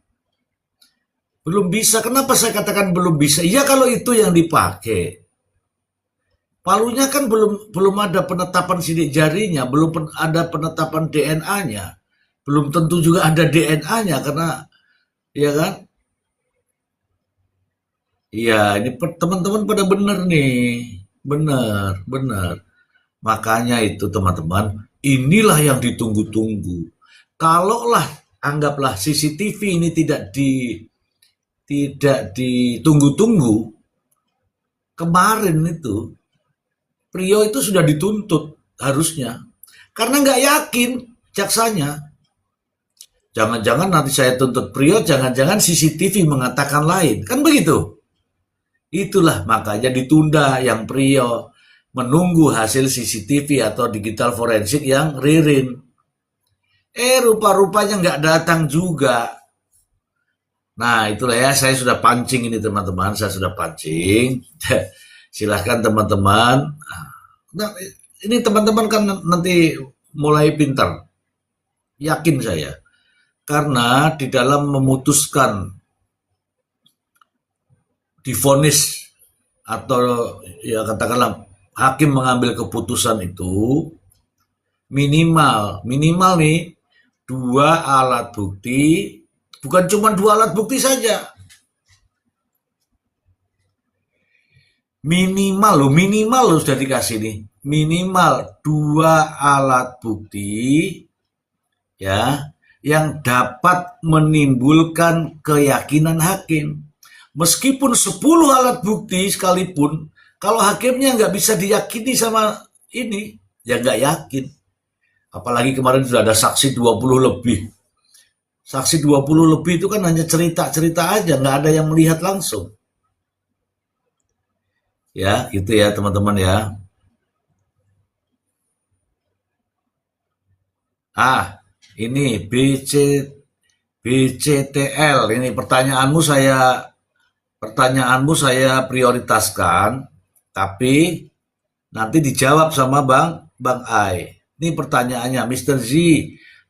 Belum bisa. Kenapa saya katakan belum bisa? Ya kalau itu yang dipakai. Palunya kan belum ada penetapan sidik jarinya, belum ada penetapan DNA-nya. Belum tentu juga ada DNA-nya karena ya kan? Iya, ini teman-teman pada bener nih. Benar. Makanya itu teman-teman, inilah yang ditunggu-tunggu. Kalaulah anggaplah CCTV ini tidak ditunggu-tunggu, kemarin itu Priyo itu sudah dituntut harusnya. Karena nggak yakin jaksanya. Jangan-jangan nanti saya tuntut Priyo, jangan-jangan CCTV mengatakan lain. Kan begitu? Itulah makanya ditunda yang Priyo, menunggu hasil CCTV atau digital forensik yang Ririn. Rupa-rupanya nggak datang juga. Nah itulah ya, saya sudah pancing ini teman-teman, saya sudah pancing. Silahkan teman-teman. Nah, ini teman-teman kan nanti mulai pintar. Yakin saya. Karena di dalam memutuskan divonis atau ya katakanlah hakim mengambil keputusan itu minimal nih 2 alat bukti, bukan cuma 2 alat bukti saja. Minimal loh sudah dikasih nih. Minimal 2 alat bukti ya yang dapat menimbulkan keyakinan hakim. Meskipun 10 alat bukti sekalipun, kalau hakimnya nggak bisa diyakini sama ini, ya nggak yakin. Apalagi kemarin sudah ada saksi 20 lebih. Saksi 20 lebih itu kan hanya cerita-cerita aja, nggak ada yang melihat langsung. Ya, gitu ya teman-teman ya. Ini BCTL, ini pertanyaanmu saya prioritaskan, tapi nanti dijawab sama Bang Ai. Ini pertanyaannya, Mr. Z.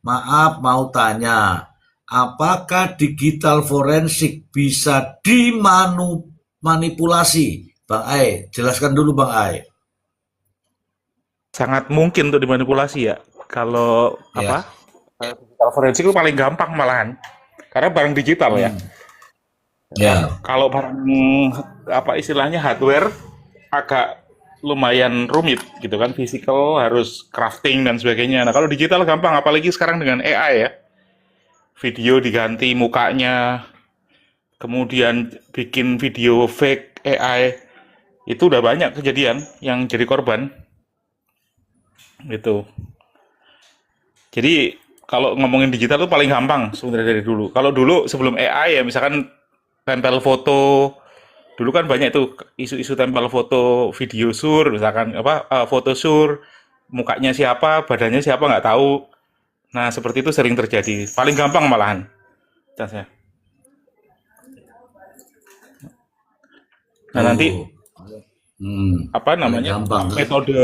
Maaf mau tanya, apakah digital forensik bisa dimanipulasi? Bang Ai, jelaskan dulu Bang Ai. Sangat mungkin untuk dimanipulasi ya. Kalau Ya. apa? Digital forensik itu paling gampang malahan. Karena barang digital ya. Ya. Kalau barang apa istilahnya hardware agak lumayan rumit gitu kan, physical harus crafting dan sebagainya. Nah, kalau digital gampang, apalagi sekarang dengan AI ya. Video diganti mukanya, kemudian bikin video fake AI. Itu udah banyak kejadian yang jadi korban. Gitu. Jadi kalau ngomongin digital itu paling gampang sebenarnya dari dulu. Kalau dulu sebelum AI ya misalkan tempel foto, dulu kan banyak tuh isu-isu tempel foto video sur, misalkan apa foto sur, mukanya siapa, badannya siapa nggak tahu. Nah seperti itu sering terjadi. Paling gampang malahan. Chance-nya. Nah nanti Oh. apa Paling namanya gampang kan? metode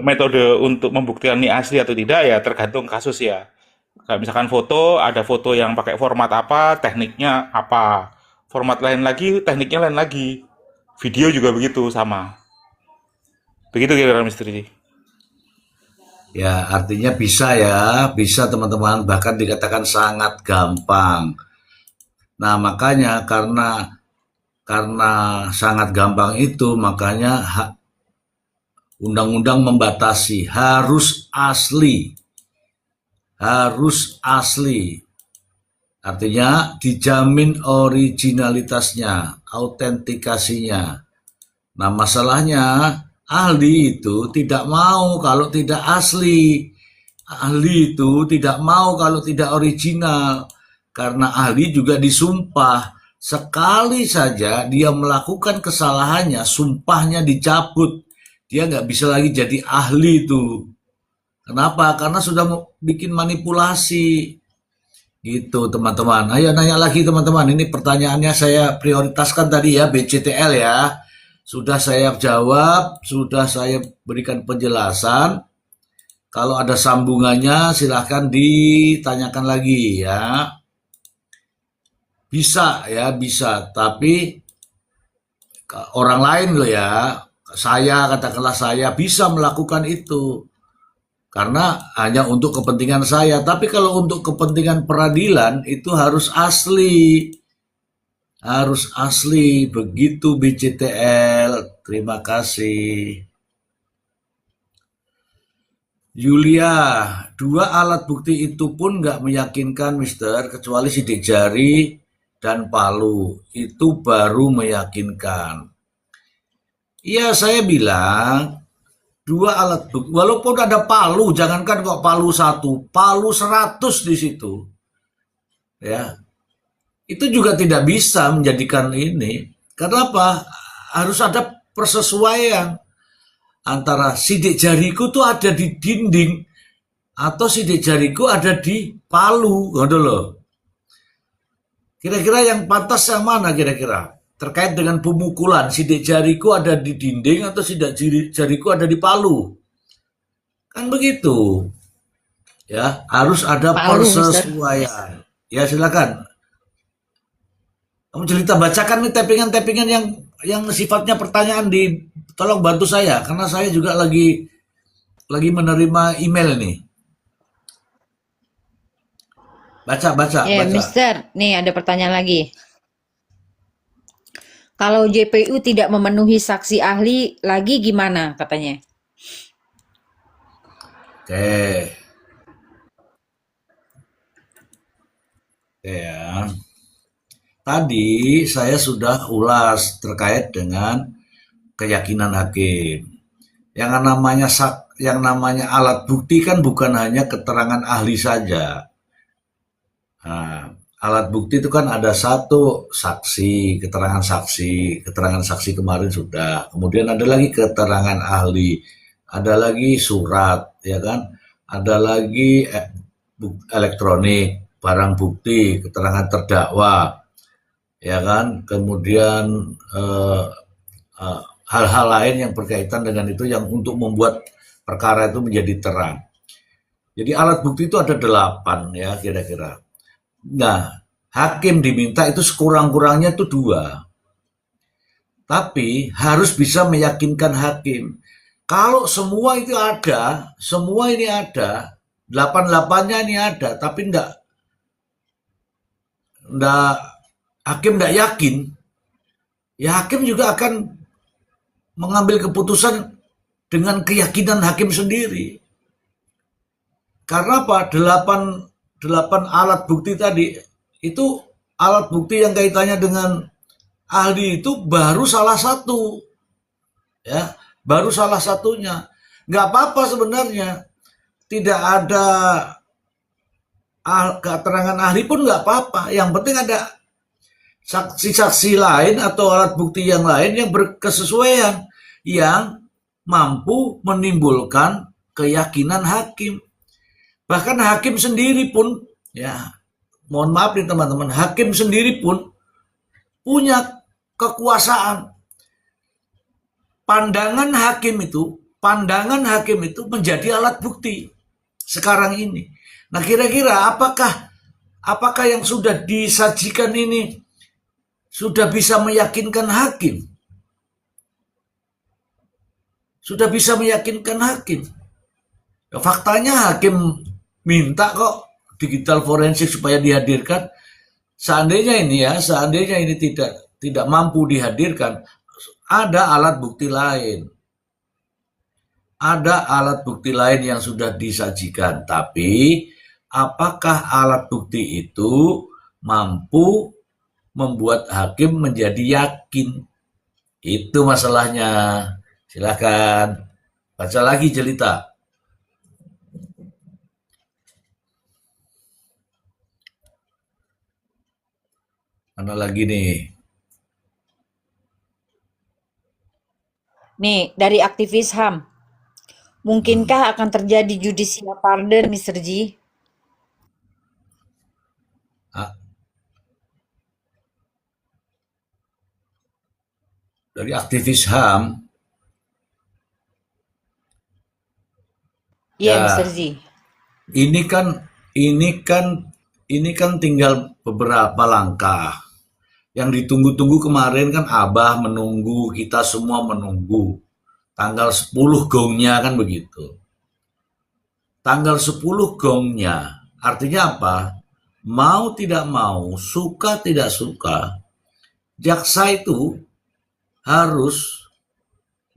metode untuk membuktikan ini asli atau tidak ya tergantung kasus ya. Kayak misalkan foto, ada foto yang pakai format apa, tekniknya apa. Format lain lagi, tekniknya lain lagi. Video juga begitu, sama. Begitu kira-kira misteri. Ya, artinya bisa ya, bisa teman-teman, bahkan dikatakan sangat gampang. Nah, makanya karena sangat gampang itu, makanya undang-undang membatasi harus asli, harus asli. Artinya dijamin originalitasnya, autentikasinya. Nah, masalahnya ahli itu tidak mau kalau tidak asli. Ahli itu tidak mau kalau tidak original. Karena ahli juga disumpah. Sekali saja dia melakukan kesalahannya, sumpahnya dicabut. Dia nggak bisa lagi jadi ahli itu. Kenapa? Karena sudah bikin manipulasi. Gitu teman-teman. Ayo nanya lagi teman-teman. Ini pertanyaannya saya prioritaskan tadi ya, BCTL ya. Sudah saya jawab, sudah saya berikan penjelasan. Kalau ada sambungannya silahkan ditanyakan lagi ya. Bisa ya, bisa. Tapi orang lain loh ya. Katakanlah saya bisa melakukan itu. Karena hanya untuk kepentingan saya. Tapi kalau untuk kepentingan peradilan itu harus asli. Harus asli. Begitu BCTL. Terima kasih. Yulia, 2 alat bukti itu pun nggak meyakinkan, Mister, kecuali sidik jari dan palu. Itu baru meyakinkan. Iya, saya bilang 2 alat bukti, walaupun ada palu, jangankan kok palu 1, palu 100 di situ, ya, itu juga tidak bisa menjadikan ini. Kenapa? Harus ada persesuaian antara sidik jariku tuh ada di dinding atau sidik jariku ada di palu, gitu loh. Kira-kira yang pantas yang mana kira-kira? Terkait dengan pemukulan, sidik jariku ada di dinding atau sidik jariku ada di palu? Kan begitu. Ya, harus ada Palu, Mister. persesuaian. Ya, silakan. Kamu cerita bacakan nih tappingan-tappingan yang sifatnya pertanyaan tolong bantu saya karena saya juga lagi menerima email nih. Baca. Mister, nih ada pertanyaan lagi. Kalau JPU tidak memenuhi saksi ahli lagi gimana katanya? Oke. Oke ya. Tadi saya sudah ulas terkait dengan keyakinan hakim. Yang namanya alat bukti kan bukan hanya keterangan ahli saja. Nah, alat bukti itu kan ada satu saksi, keterangan saksi kemarin sudah, kemudian ada lagi keterangan ahli, ada lagi surat, ya kan, ada lagi elektronik, barang bukti, keterangan terdakwa, ya kan, kemudian hal-hal lain yang berkaitan dengan itu yang untuk membuat perkara itu menjadi terang. Jadi alat bukti itu ada 8 ya kira-kira. Nah, hakim diminta itu sekurang-kurangnya itu 2. Tapi harus bisa meyakinkan hakim. Kalau semua itu ada, semua ini ada, 8-8-nya ini ada, tapi enggak hakim enggak yakin, ya hakim juga akan mengambil keputusan dengan keyakinan hakim sendiri. Karena apa? 8 alat bukti tadi itu alat bukti yang kaitannya dengan ahli itu baru salah satu, ya, baru salah satunya. Nggak apa-apa sebenarnya, tidak ada keterangan ahli pun nggak apa-apa. Yang penting ada saksi-saksi lain atau alat bukti yang lain yang berkesesuaian, yang mampu menimbulkan keyakinan hakim. Bahkan hakim sendiri pun, ya, mohon maaf nih teman-teman, hakim sendiri pun punya kekuasaan. Pandangan hakim itu menjadi alat bukti sekarang ini. Nah, kira-kira apakah yang sudah disajikan ini sudah bisa meyakinkan hakim? Sudah bisa meyakinkan hakim. Ya, faktanya hakim minta kok digital forensik supaya dihadirkan. Seandainya ini tidak mampu dihadirkan, ada alat bukti lain. Ada alat bukti lain yang sudah disajikan, tapi apakah alat bukti itu mampu membuat hakim menjadi yakin? Itu masalahnya. Silakan baca lagi cerita. Mana lagi nih? Nih, dari aktivis HAM. Mungkinkah akan terjadi judicial pardon, Mr. G? Ah, dari aktivis HAM, Iya, ya Mr. Z. ini kan tinggal beberapa langkah. Yang ditunggu-tunggu kemarin kan Abah menunggu, kita semua menunggu. Tanggal 10 gongnya kan begitu. Tanggal 10 gongnya, artinya apa? Mau tidak mau, suka tidak suka, jaksa itu harus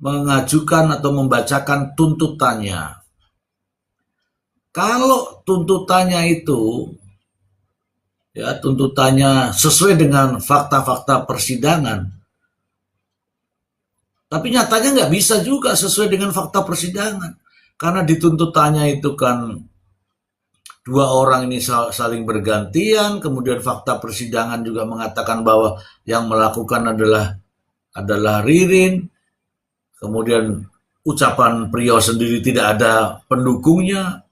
mengajukan atau membacakan tuntutannya. Kalau tuntutannya itu, ya, tuntutannya sesuai dengan fakta-fakta persidangan, tapi nyatanya nggak bisa juga sesuai dengan fakta persidangan, karena di tuntutannya itu kan 2 orang ini saling bergantian, kemudian fakta persidangan juga mengatakan bahwa yang melakukan adalah Ririn, kemudian ucapan Priyo sendiri tidak ada pendukungnya,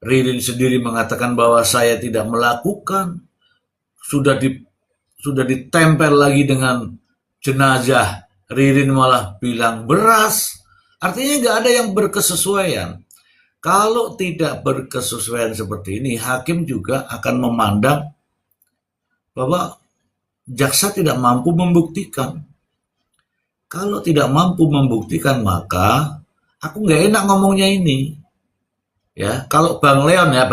Ririn sendiri mengatakan bahwa saya tidak melakukan, sudah ditempel lagi dengan jenazah, Ririn malah bilang beras. Artinya nggak ada yang berkesesuaian. Kalau tidak berkesesuaian seperti ini, hakim juga akan memandang bahwa jaksa tidak mampu membuktikan. Kalau tidak mampu membuktikan, maka aku nggak enak ngomongnya ini. Ya, kalau Bang Leon ya,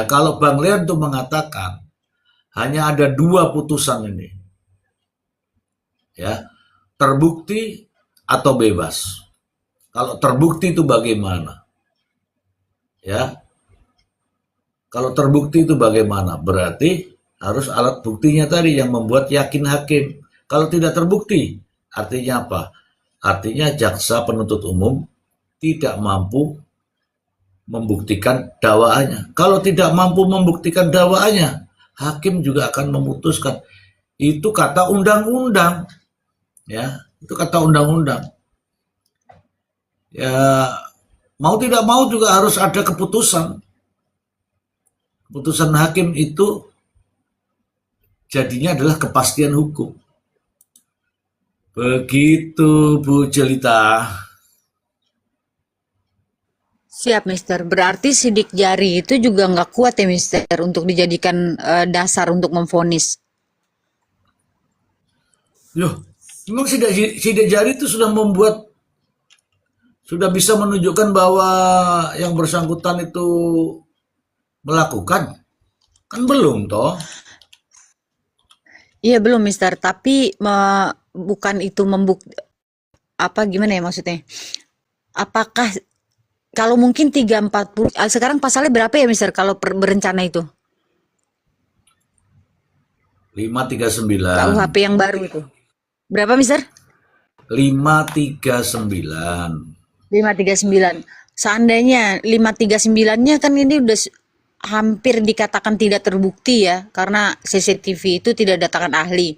kalau Bang Leon itu mengatakan hanya ada 2 putusan ini, ya, terbukti atau bebas. Kalau terbukti itu bagaimana? Ya, kalau terbukti itu bagaimana? Berarti harus alat buktinya tadi yang membuat yakin hakim. Kalau tidak terbukti, artinya apa? Artinya jaksa penuntut umum tidak mampu membuktikan dakwaannya. Kalau tidak mampu membuktikan dakwaannya, hakim juga akan memutuskan. Itu kata undang-undang, ya, itu kata undang-undang. Ya, mau tidak mau juga harus ada keputusan. Keputusan hakim itu jadinya adalah kepastian hukum. Begitu Bu Jelita. Siap, Mister. Berarti sidik jari itu juga nggak kuat ya, Mister, untuk dijadikan dasar untuk memvonis. Loh, memang sidik jari itu sudah bisa menunjukkan bahwa yang bersangkutan itu melakukan? Kan belum toh. Iya belum, Mister. Tapi bukan itu apa gimana ya maksudnya? Apakah kalau mungkin 340 sekarang pasalnya berapa ya, Mister, kalau berencana itu? 539. KUHP yang baru itu. Berapa, Mister? 539. 539. Seandainya 539-nya kan ini udah hampir dikatakan tidak terbukti ya, karena CCTV itu tidak datangkan ahli.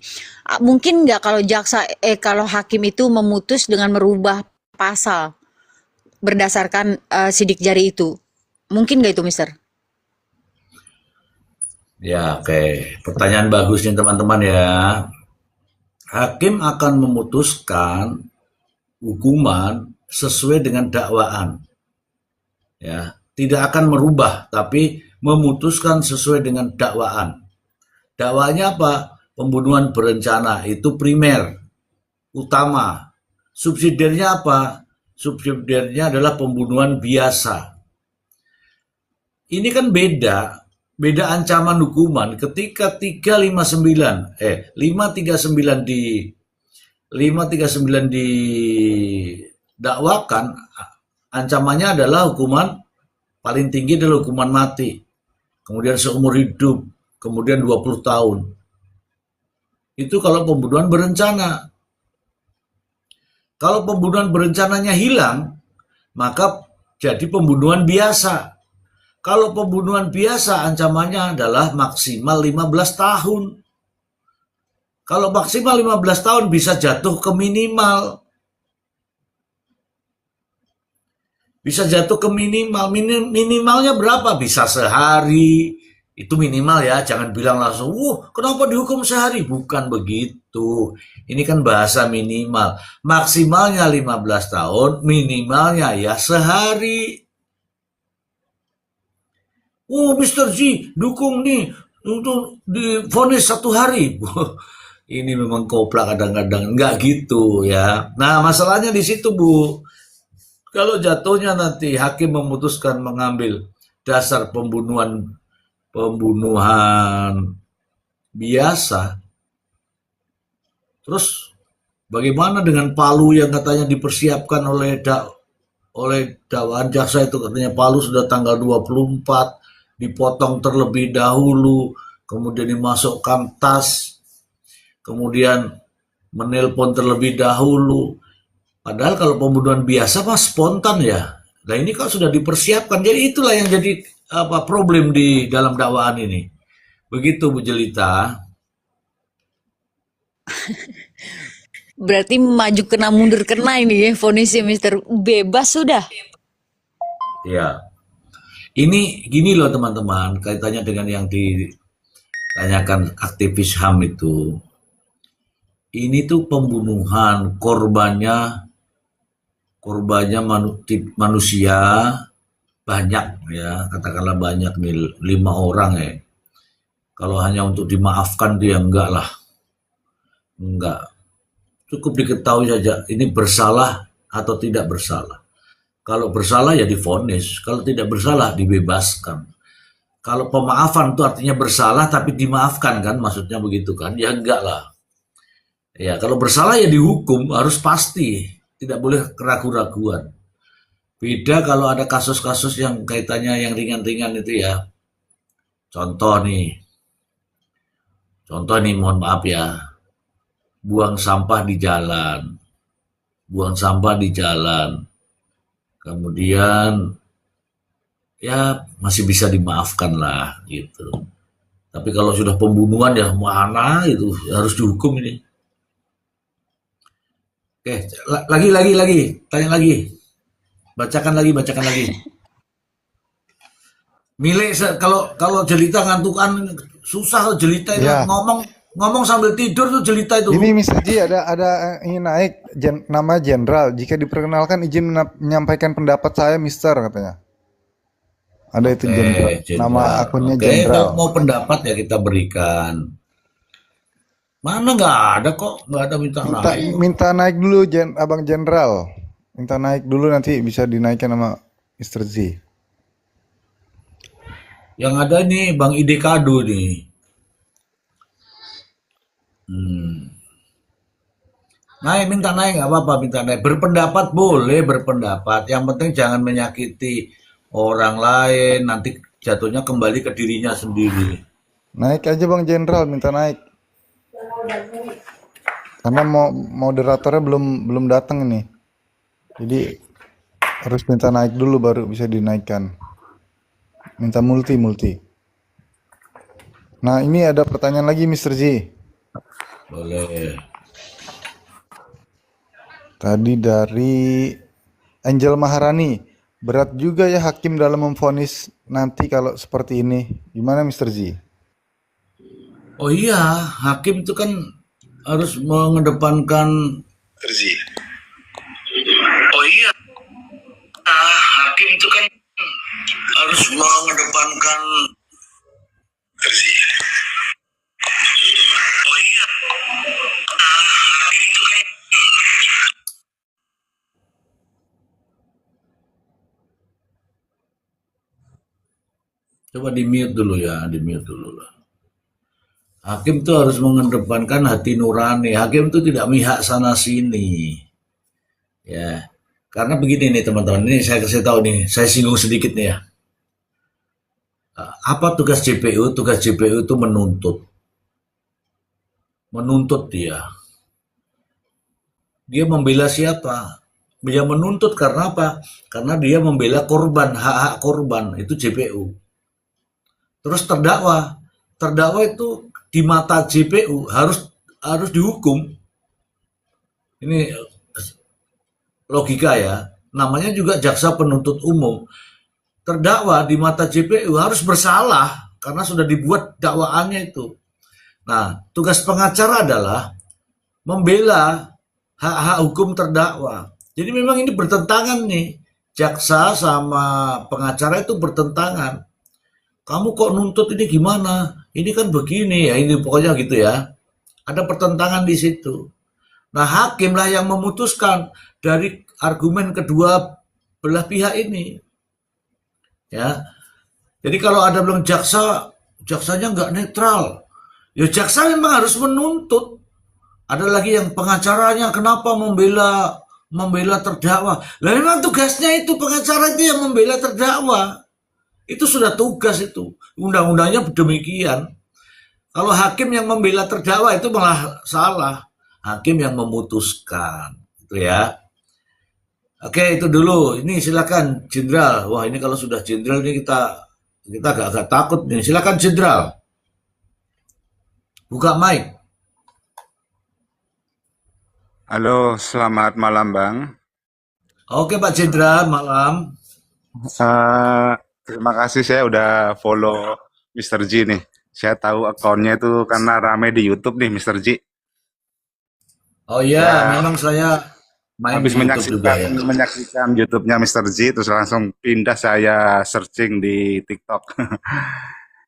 Mungkin nggak kalau kalau hakim itu memutus dengan merubah pasal berdasarkan sidik jari itu? Mungkin nggak itu, Mister? Ya, oke. Pertanyaan bagus nih teman-teman ya. Hakim akan memutuskan hukuman sesuai dengan dakwaan. Ya, tidak akan merubah, tapi memutuskan sesuai dengan dakwaan. Dakwaannya apa? Pembunuhan berencana, itu primer, utama. Subsidiarnya apa? Subsidiarnya adalah pembunuhan biasa. Ini kan beda ancaman hukuman ketika 539 didakwakan, ancamannya adalah hukuman paling tinggi adalah hukuman mati, kemudian seumur hidup, kemudian 20 tahun. Itu kalau pembunuhan berencana. Kalau pembunuhan berencananya hilang, maka jadi pembunuhan biasa. Kalau pembunuhan biasa ancamannya adalah maksimal 15 tahun. Kalau maksimal 15 tahun bisa jatuh ke minimal. Bisa jatuh ke minimal. Minimalnya berapa? Bisa sehari. Itu minimal ya, jangan bilang langsung, kenapa dihukum sehari? Bukan begitu. Ini kan bahasa minimal. Maksimalnya 15 tahun, minimalnya ya sehari. Mr. G, dukung nih untuk divonis 1 hari. Ini memang koplak kadang-kadang, enggak gitu ya. Nah, masalahnya di situ, Bu. Kalau jatuhnya nanti hakim memutuskan mengambil dasar pembunuhan biasa, terus bagaimana dengan palu yang katanya dipersiapkan oleh dakwaan jaksa itu, katanya palu sudah tanggal 24 dipotong terlebih dahulu, kemudian dimasukkan tas, kemudian menelpon terlebih dahulu. Padahal kalau pembunuhan biasa mah spontan ya. Nah ini kan sudah dipersiapkan. Jadi itulah yang jadi problem di dalam dakwaan ini. Begitu Bu Jelita. Berarti maju kena mundur kena ini ya vonisnya, Mister. Bebas sudah. Ya. Ini gini loh teman-teman, kaitannya dengan yang ditanyakan aktivis HAM itu. Ini tuh pembunuhan, korbannya manusia banyak ya, katakanlah banyak nih, 5 orang ya. Kalau hanya untuk dimaafkan dia enggak lah, enggak. Cukup diketahui saja ini bersalah atau tidak bersalah. Kalau bersalah ya divonis, kalau tidak bersalah dibebaskan. Kalau pemaafan itu artinya bersalah tapi dimaafkan kan, maksudnya begitu kan? Ya enggak lah. Ya kalau bersalah ya dihukum, harus pasti, tidak boleh keraguan-raguan. Beda kalau ada kasus-kasus yang kaitannya yang ringan-ringan itu ya. Contoh nih, mohon maaf ya, buang sampah di jalan, kemudian ya masih bisa dimaafkan lah gitu. Tapi kalau sudah pembunuhan ya mana itu harus dihukum ini. Oke, lagi, tanya lagi, bacakan lagi. Kalau kalau jelita ngantukan susah tuh jelita itu Ya, ngomong sambil tidur tuh jelita itu. ini Mr. Ji ada ingin naik nama jenderal. Jika diperkenalkan izin menyampaikan pendapat saya, Mister katanya. Ada itu jenderal. Nama Jenderal. akunnya Oke, jenderal. kalau mau pendapat ya kita berikan. Mana nggak ada kok, nggak ada minta Minta naik. minta naik dulu Abang Jenderal. Minta naik dulu nanti bisa dinaikkan sama Mr. Z. Yang ada nih Bang Ide Kado nih. Hmm. Minta naik nggak apa-apa, minta naik. Berpendapat boleh berpendapat. Yang penting jangan menyakiti orang lain. Nanti jatuhnya kembali ke dirinya sendiri. Naik aja Bang Jenderal, minta naik. Karena moderatornya belum datang ini. Jadi harus minta naik dulu baru bisa dinaikkan. Minta multi. Nah, ini ada pertanyaan lagi Mr. Z. Boleh. Tadi dari Angel Maharani. Berat juga ya hakim dalam memvonis nanti kalau seperti ini. Gimana Mr. Z? Oh iya, hakim itu kan harus mengedepankan. Oh iya, hakim itu kan harus mengedepankan. Oh iya, hakim itu kan. Coba di mute dulu ya, di mute dulu lah. Hakim itu harus mengedepankan hati nurani. Hakim itu tidak mihak sana sini. Ya, karena begini nih teman-teman. Ini saya kasih tahu nih, saya singgung sedikit nih ya. Apa tugas JPU? Tugas JPU itu menuntut. Menuntut dia. Dia membela siapa? Dia menuntut karena apa? Karena dia membela korban, hak-hak korban. Itu JPU. Terus terdakwa. Terdakwa itu di mata JPU harus dihukum. Ini logika ya. Namanya juga jaksa penuntut umum. Terdakwa di mata JPU harus bersalah karena sudah dibuat dakwaannya itu. Nah, tugas pengacara adalah membela hak-hak hukum terdakwa. Jadi memang ini bertentangan nih. Jaksa sama pengacara itu bertentangan. Kamu kok nuntut ini gimana? Ini kan begini ya, ini pokoknya gitu ya. Ada pertentangan di situ. Nah, hakimlah yang memutuskan dari argumen kedua belah pihak ini. Ya, jadi kalau ada bilang jaksanya nggak netral. Ya jaksa memang harus menuntut. Ada lagi yang pengacaranya kenapa membela terdakwa. Lah memang tugasnya itu pengacara itu yang membela terdakwa. Itu sudah tugas itu. Undang-undangnya demikian. Kalau hakim yang membela terdakwa itu malah salah. Hakim yang memutuskan. Itu ya. Oke, itu dulu. Ini silakan Jenderal. Wah, ini kalau sudah Jenderal ini kita agak takut nih. Silakan Jenderal. Buka mic. Halo, selamat malam Bang. Oke, Pak Jenderal, malam. Eh, Terima kasih saya udah follow Mr. Ji nih. Saya tahu akunnya itu karena rame di YouTube nih Mr. Ji. Oh iya, Saya memang saya main habis di YouTube juga ya. menyaksikan YouTube-nya Mr. Ji, terus langsung pindah saya searching di TikTok.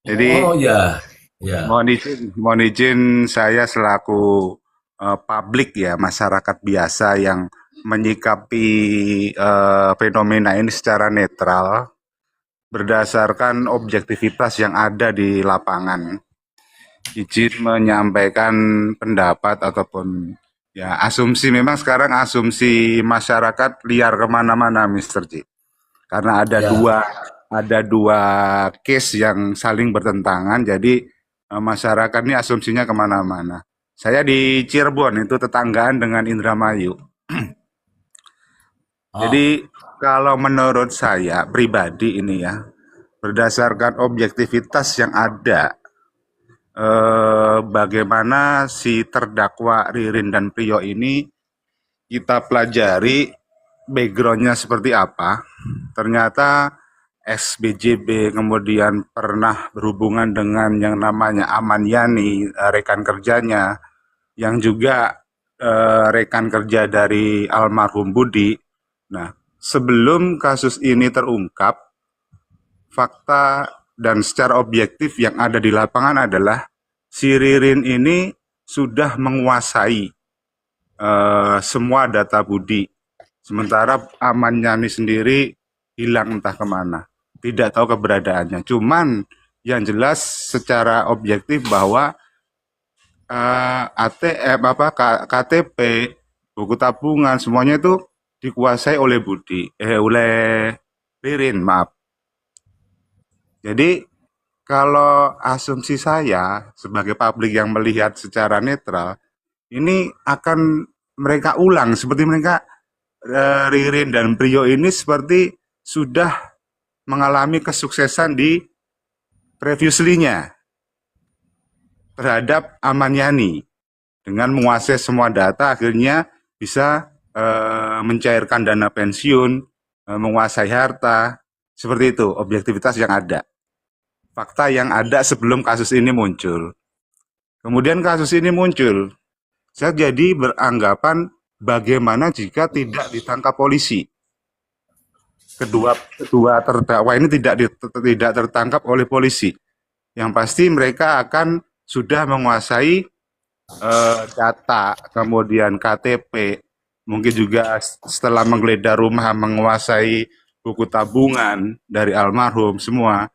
Jadi Oh ya, ya, mohon izin saya selaku publik ya, masyarakat biasa yang menyikapi fenomena ini secara netral berdasarkan objektivitas yang ada di lapangan. Izin menyampaikan pendapat ataupun ya asumsi, memang sekarang asumsi masyarakat liar kemana-mana Mr. Ji. Karena ya. ada dua case yang saling bertentangan, jadi masyarakat ini asumsinya kemana-mana. Saya di Cirebon, itu tetanggaan dengan Indramayu. Oh, Jadi kalau menurut saya pribadi ini ya, berdasarkan objektivitas yang ada, bagaimana si terdakwa Ririn dan Priyo ini kita pelajari backgroundnya seperti apa. Ternyata SBJB kemudian pernah berhubungan dengan yang namanya Aman Yani, rekan kerjanya, yang juga rekan kerja dari almarhum Budi. Nah, sebelum kasus ini terungkap, fakta dan secara objektif yang ada di lapangan adalah si Ririn ini sudah menguasai semua data Budi. Sementara Aman Yani sendiri hilang entah kemana. Tidak tahu keberadaannya. Cuman yang jelas secara objektif bahwa KTP, buku tabungan, semuanya itu dikuasai oleh oleh Ririn, maaf. Jadi kalau asumsi saya sebagai publik yang melihat secara netral, ini akan mereka ulang seperti mereka Ririn dan Priyo ini seperti sudah mengalami kesuksesan di previously-nya terhadap Aman Yani dengan menguasai semua data, akhirnya bisa mencairkan dana pensiun, menguasai harta, seperti itu objektivitas yang ada, fakta yang ada sebelum kasus ini muncul. Kemudian kasus ini muncul, saya jadi beranggapan bagaimana jika tidak ditangkap polisi. Kedua terdakwa ini tidak tertangkap oleh polisi. Yang pasti mereka akan sudah menguasai data, kemudian KTP, mungkin juga setelah menggeledah rumah menguasai buku tabungan dari almarhum semua,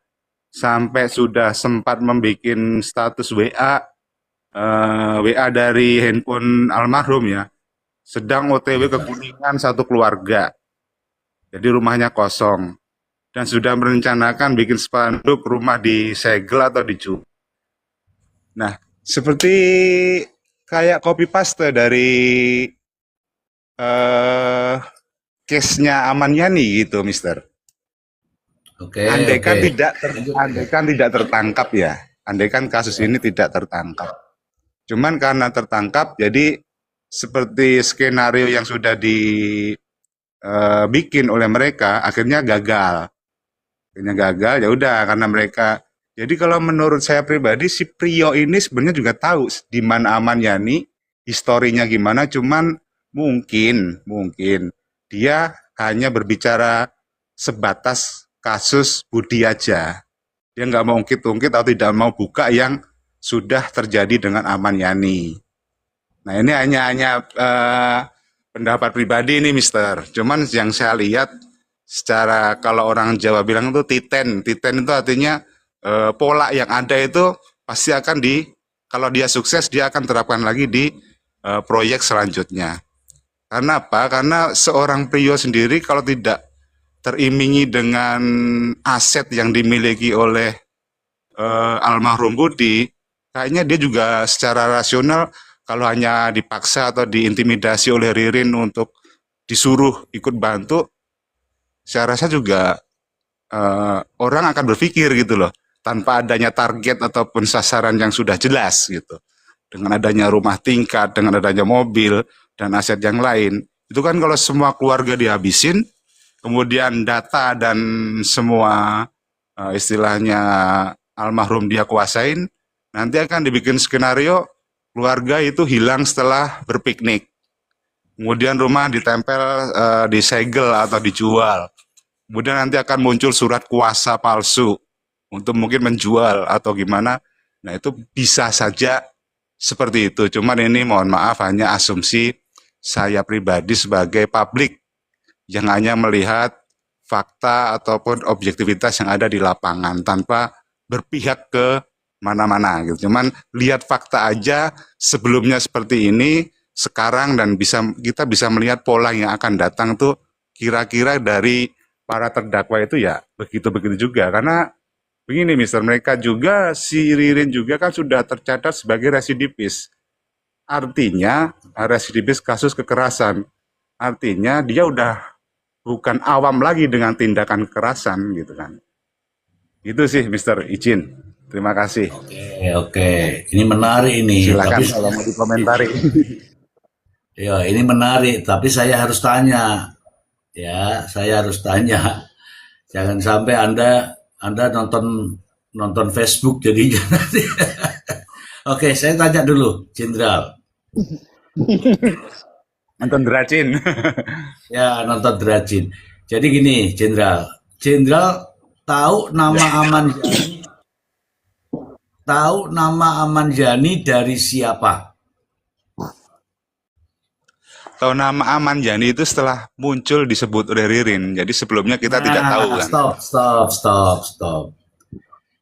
sampai sudah sempat membuat status WA dari handphone almarhum ya, sedang OTW ke Kuningan satu keluarga. Jadi rumahnya kosong. Dan sudah merencanakan bikin spanduk rumah disegel atau dicuri. Nah, seperti kayak copy paste dari case-nya Aman Yani gitu, Mister. Oke, Andaikan oke. tidak tertangkap ya. Andaikan kasus ini tidak tertangkap. Cuman karena tertangkap, jadi seperti skenario yang sudah dibikin oleh mereka, akhirnya gagal. Ya udah karena mereka. Jadi kalau menurut saya pribadi, si Priyo ini sebenarnya juga tahu di mana Aman Yani, historinya gimana, cuman mungkin dia hanya berbicara sebatas kasus Budi aja. Dia nggak mau ungkit-ungkit atau tidak mau buka yang sudah terjadi dengan Aman Yani. Nah ini hanya pendapat pribadi ini, Mister. Cuman yang saya lihat secara kalau orang Jawa bilang itu titen itu artinya pola yang ada itu pasti akan kalau dia sukses dia akan terapkan lagi di proyek selanjutnya. Karena apa? Karena seorang Priyo sendiri kalau tidak teriming-imingi dengan aset yang dimiliki oleh almarhum Budi, kayaknya dia juga secara rasional kalau hanya dipaksa atau diintimidasi oleh Ririn untuk disuruh ikut bantu, saya rasa juga orang akan berpikir gitu loh, tanpa adanya target ataupun sasaran yang sudah jelas gitu. Dengan adanya rumah tingkat, dengan adanya mobil, dan aset yang lain. Itu kan kalau semua keluarga dihabisin, kemudian data dan semua istilahnya almarhum dia kuasain, nanti akan dibikin skenario keluarga itu hilang setelah berpiknik. Kemudian rumah ditempel, disegel atau dijual. Kemudian nanti akan muncul surat kuasa palsu untuk mungkin menjual atau gimana. Nah itu bisa saja seperti itu. Cuman ini mohon maaf hanya asumsi saya pribadi sebagai publik yang hanya melihat fakta ataupun objektivitas yang ada di lapangan tanpa berpihak ke mana-mana gitu. Cuman lihat fakta aja sebelumnya seperti ini, sekarang, dan kita bisa melihat pola yang akan datang tuh kira-kira dari para terdakwa itu ya begitu-begitu juga. Karena begini Mister, mereka juga, si Ririn juga kan sudah tercatat sebagai residivis. Artinya residivis kasus kekerasan. Artinya dia udah bukan awam lagi dengan tindakan kekerasan gitu kan. Itu sih Mister, izin. Terima kasih. Oke. Ini menarik ini. Silakan Tapi kalau mau dikomentari. ya, ini menarik. Tapi saya harus tanya. Ya, saya harus tanya. Jangan sampai Anda nonton Facebook jadinya nanti. Oke, saya tanya dulu, Jenderal. Nonton Dracin. Ya, nonton Derajin. Jadi gini, Jenderal. Jenderal tahu nama Aman Jani, tahu nama Aman Jani dari siapa? Tahu nama Aman Yani itu setelah muncul disebut oleh Ririn. Jadi sebelumnya kita tidak tahu kan. Stop.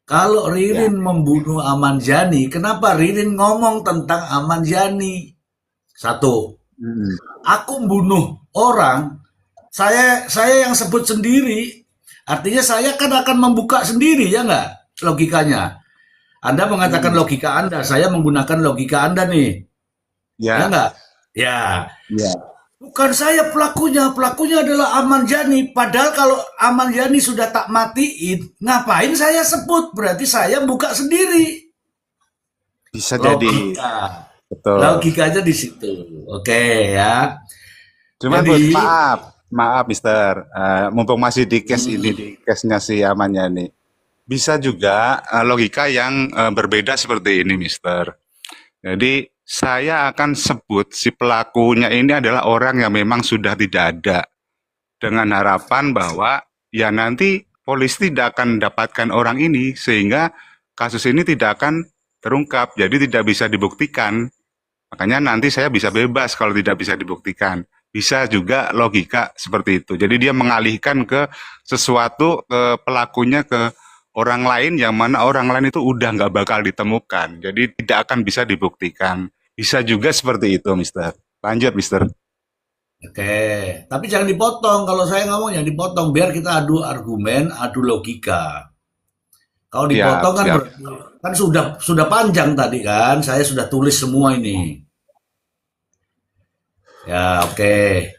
Kalau Ririn membunuh Aman Jani, kenapa Ririn ngomong tentang Aman Jani? Satu, Hmm. aku membunuh orang, saya yang sebut sendiri, artinya saya kan akan membuka sendiri, ya nggak? Logikanya. Anda mengatakan logika Anda, saya menggunakan logika Anda nih, ya Ya, nggak? Ya, ya. bukan saya pelakunya adalah Aman Jani. Padahal kalau Aman Jani sudah tak matiin, ngapain saya sebut? Berarti saya buka sendiri. Bisa jadi. Logika. Betul. Logikanya di situ. Oke ya. Cuman Jadi, maaf Mister, mumpung masih di case ini, di case-nya si Aman Yani. Bisa juga logika yang berbeda seperti ini Mister. Jadi saya akan sebut si pelakunya ini adalah orang yang memang sudah tidak ada. Dengan harapan bahwa ya nanti polisi tidak akan mendapatkan orang ini sehingga kasus ini tidak akan terungkap. Jadi tidak bisa dibuktikan. Makanya nanti saya bisa bebas kalau tidak bisa dibuktikan. Bisa juga logika seperti itu. Jadi dia mengalihkan ke sesuatu, ke pelakunya ke orang lain yang mana orang lain itu udah nggak bakal ditemukan. Jadi tidak akan bisa dibuktikan. Bisa juga seperti itu, Mister. Lanjut, Mister. oke. Tapi jangan dipotong. Kalau saya ngomong jangan dipotong. Biar kita adu argumen, adu logika. Kalau dipotong kan siap. berarti kan sudah panjang tadi kan. Saya sudah tulis semua ini. Ya, oke.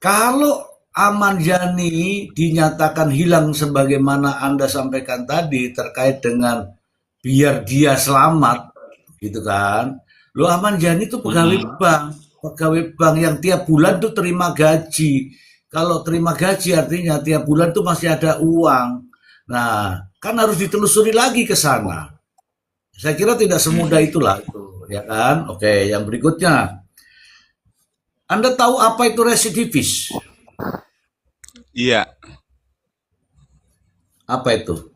Kalau Aman Jani dinyatakan hilang sebagaimana Anda sampaikan tadi terkait dengan biar dia selamat, gitu kan. Lo Aman Jani itu pegawai bank yang tiap bulan tuh terima gaji. Kalau terima gaji artinya tiap bulan tuh masih ada uang. Nah, kan harus ditelusuri lagi ke sana. Saya kira tidak semudah itulah itu, ya kan? Oke, yang berikutnya. Anda tahu apa itu residivis? Iya, Apa itu?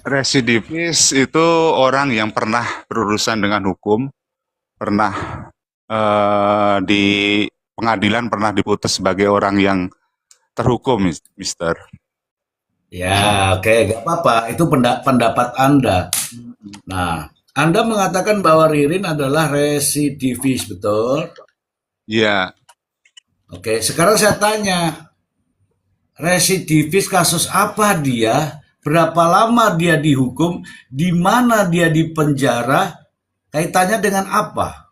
residivis itu orang yang pernah berurusan dengan hukum, pernah di pengadilan pernah diputus sebagai orang yang terhukum, Mister. Ya, oke, gak apa-apa. Itu pendapat Anda. Nah, Anda mengatakan bahwa Ririn adalah residivis, betul? Iya, Oke, sekarang saya tanya, residivis kasus apa dia? Berapa lama dia dihukum? Di mana dia dipenjara? Kaitannya dengan apa?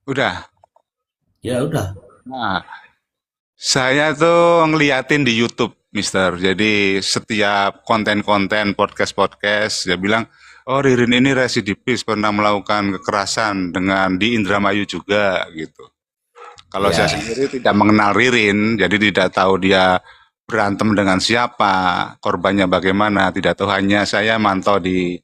udah. Ya udah. Nah, saya tuh ngeliatin di YouTube, Mister. Jadi setiap konten-konten podcast-podcast, dia bilang, oh Ririn ini residivis, pernah melakukan kekerasan dengan di Indramayu juga, gitu. Kalau saya Ya, sendiri tidak mengenal Ririn, jadi tidak tahu dia berantem dengan siapa, korbannya bagaimana, tidak tahu, hanya saya mantau di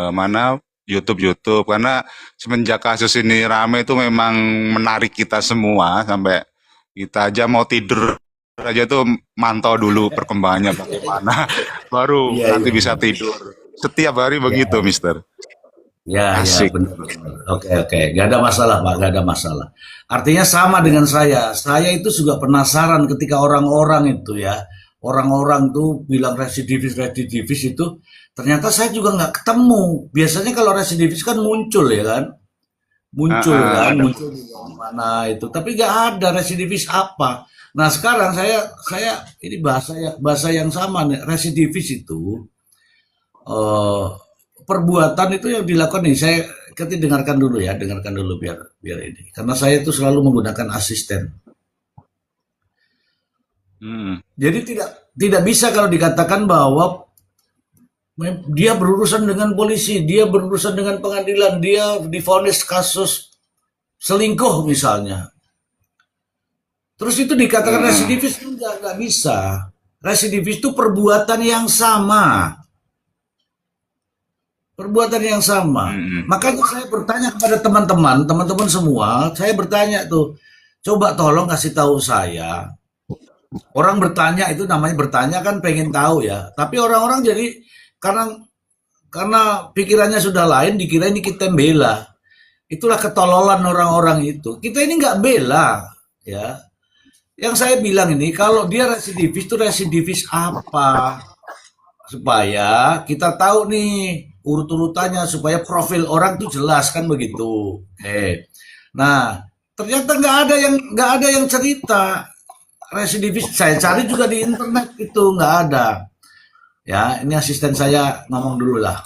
mana YouTube, karena semenjak kasus ini rame itu memang menarik kita semua sampai kita aja mau tidur aja tuh mantau dulu perkembangannya bagaimana, baru iya, nanti iya. bisa tidur. Setiap hari begitu, Mister. Ya, Asik. benar. Oke. Gak ada masalah, Pak. Gak ada masalah. Artinya sama dengan saya. Saya itu juga penasaran ketika orang-orang itu ya, orang-orang tuh bilang residivis itu, ternyata saya juga nggak ketemu. Biasanya kalau residivis kan muncul ya kan, Ada. muncul di mana itu. Tapi nggak ada residivis apa. Nah sekarang saya ini bahasa yang sama nih. Residivis itu eh, perbuatan itu yang dilakukan nih. Saya dengarkan dulu biar ini. Karena saya itu selalu menggunakan asisten. Hmm. Jadi tidak bisa kalau dikatakan bahwa dia berurusan dengan polisi, dia berurusan dengan pengadilan, dia divonis kasus selingkuh misalnya. Terus itu dikatakan residivis, enggak bisa. Residivis itu perbuatan yang sama. Perbuatan yang sama. Makanya saya bertanya kepada teman-teman semua, saya bertanya tuh, coba tolong kasih tahu saya. Orang bertanya itu namanya bertanya kan pengen tahu ya. Tapi orang-orang jadi karena pikirannya sudah lain, dikira ini kita bela. Itulah ketololan orang-orang itu. Kita ini nggak bela, ya. Yang saya bilang ini, kalau dia residivis itu residivis apa? Supaya kita tahu nih urut-urutannya, supaya profil orang itu jelas kan begitu. Nah, ternyata nggak ada yang cerita residivis. Saya cari juga di internet itu nggak ada. Ya, ini asisten saya ngomong dulu lah.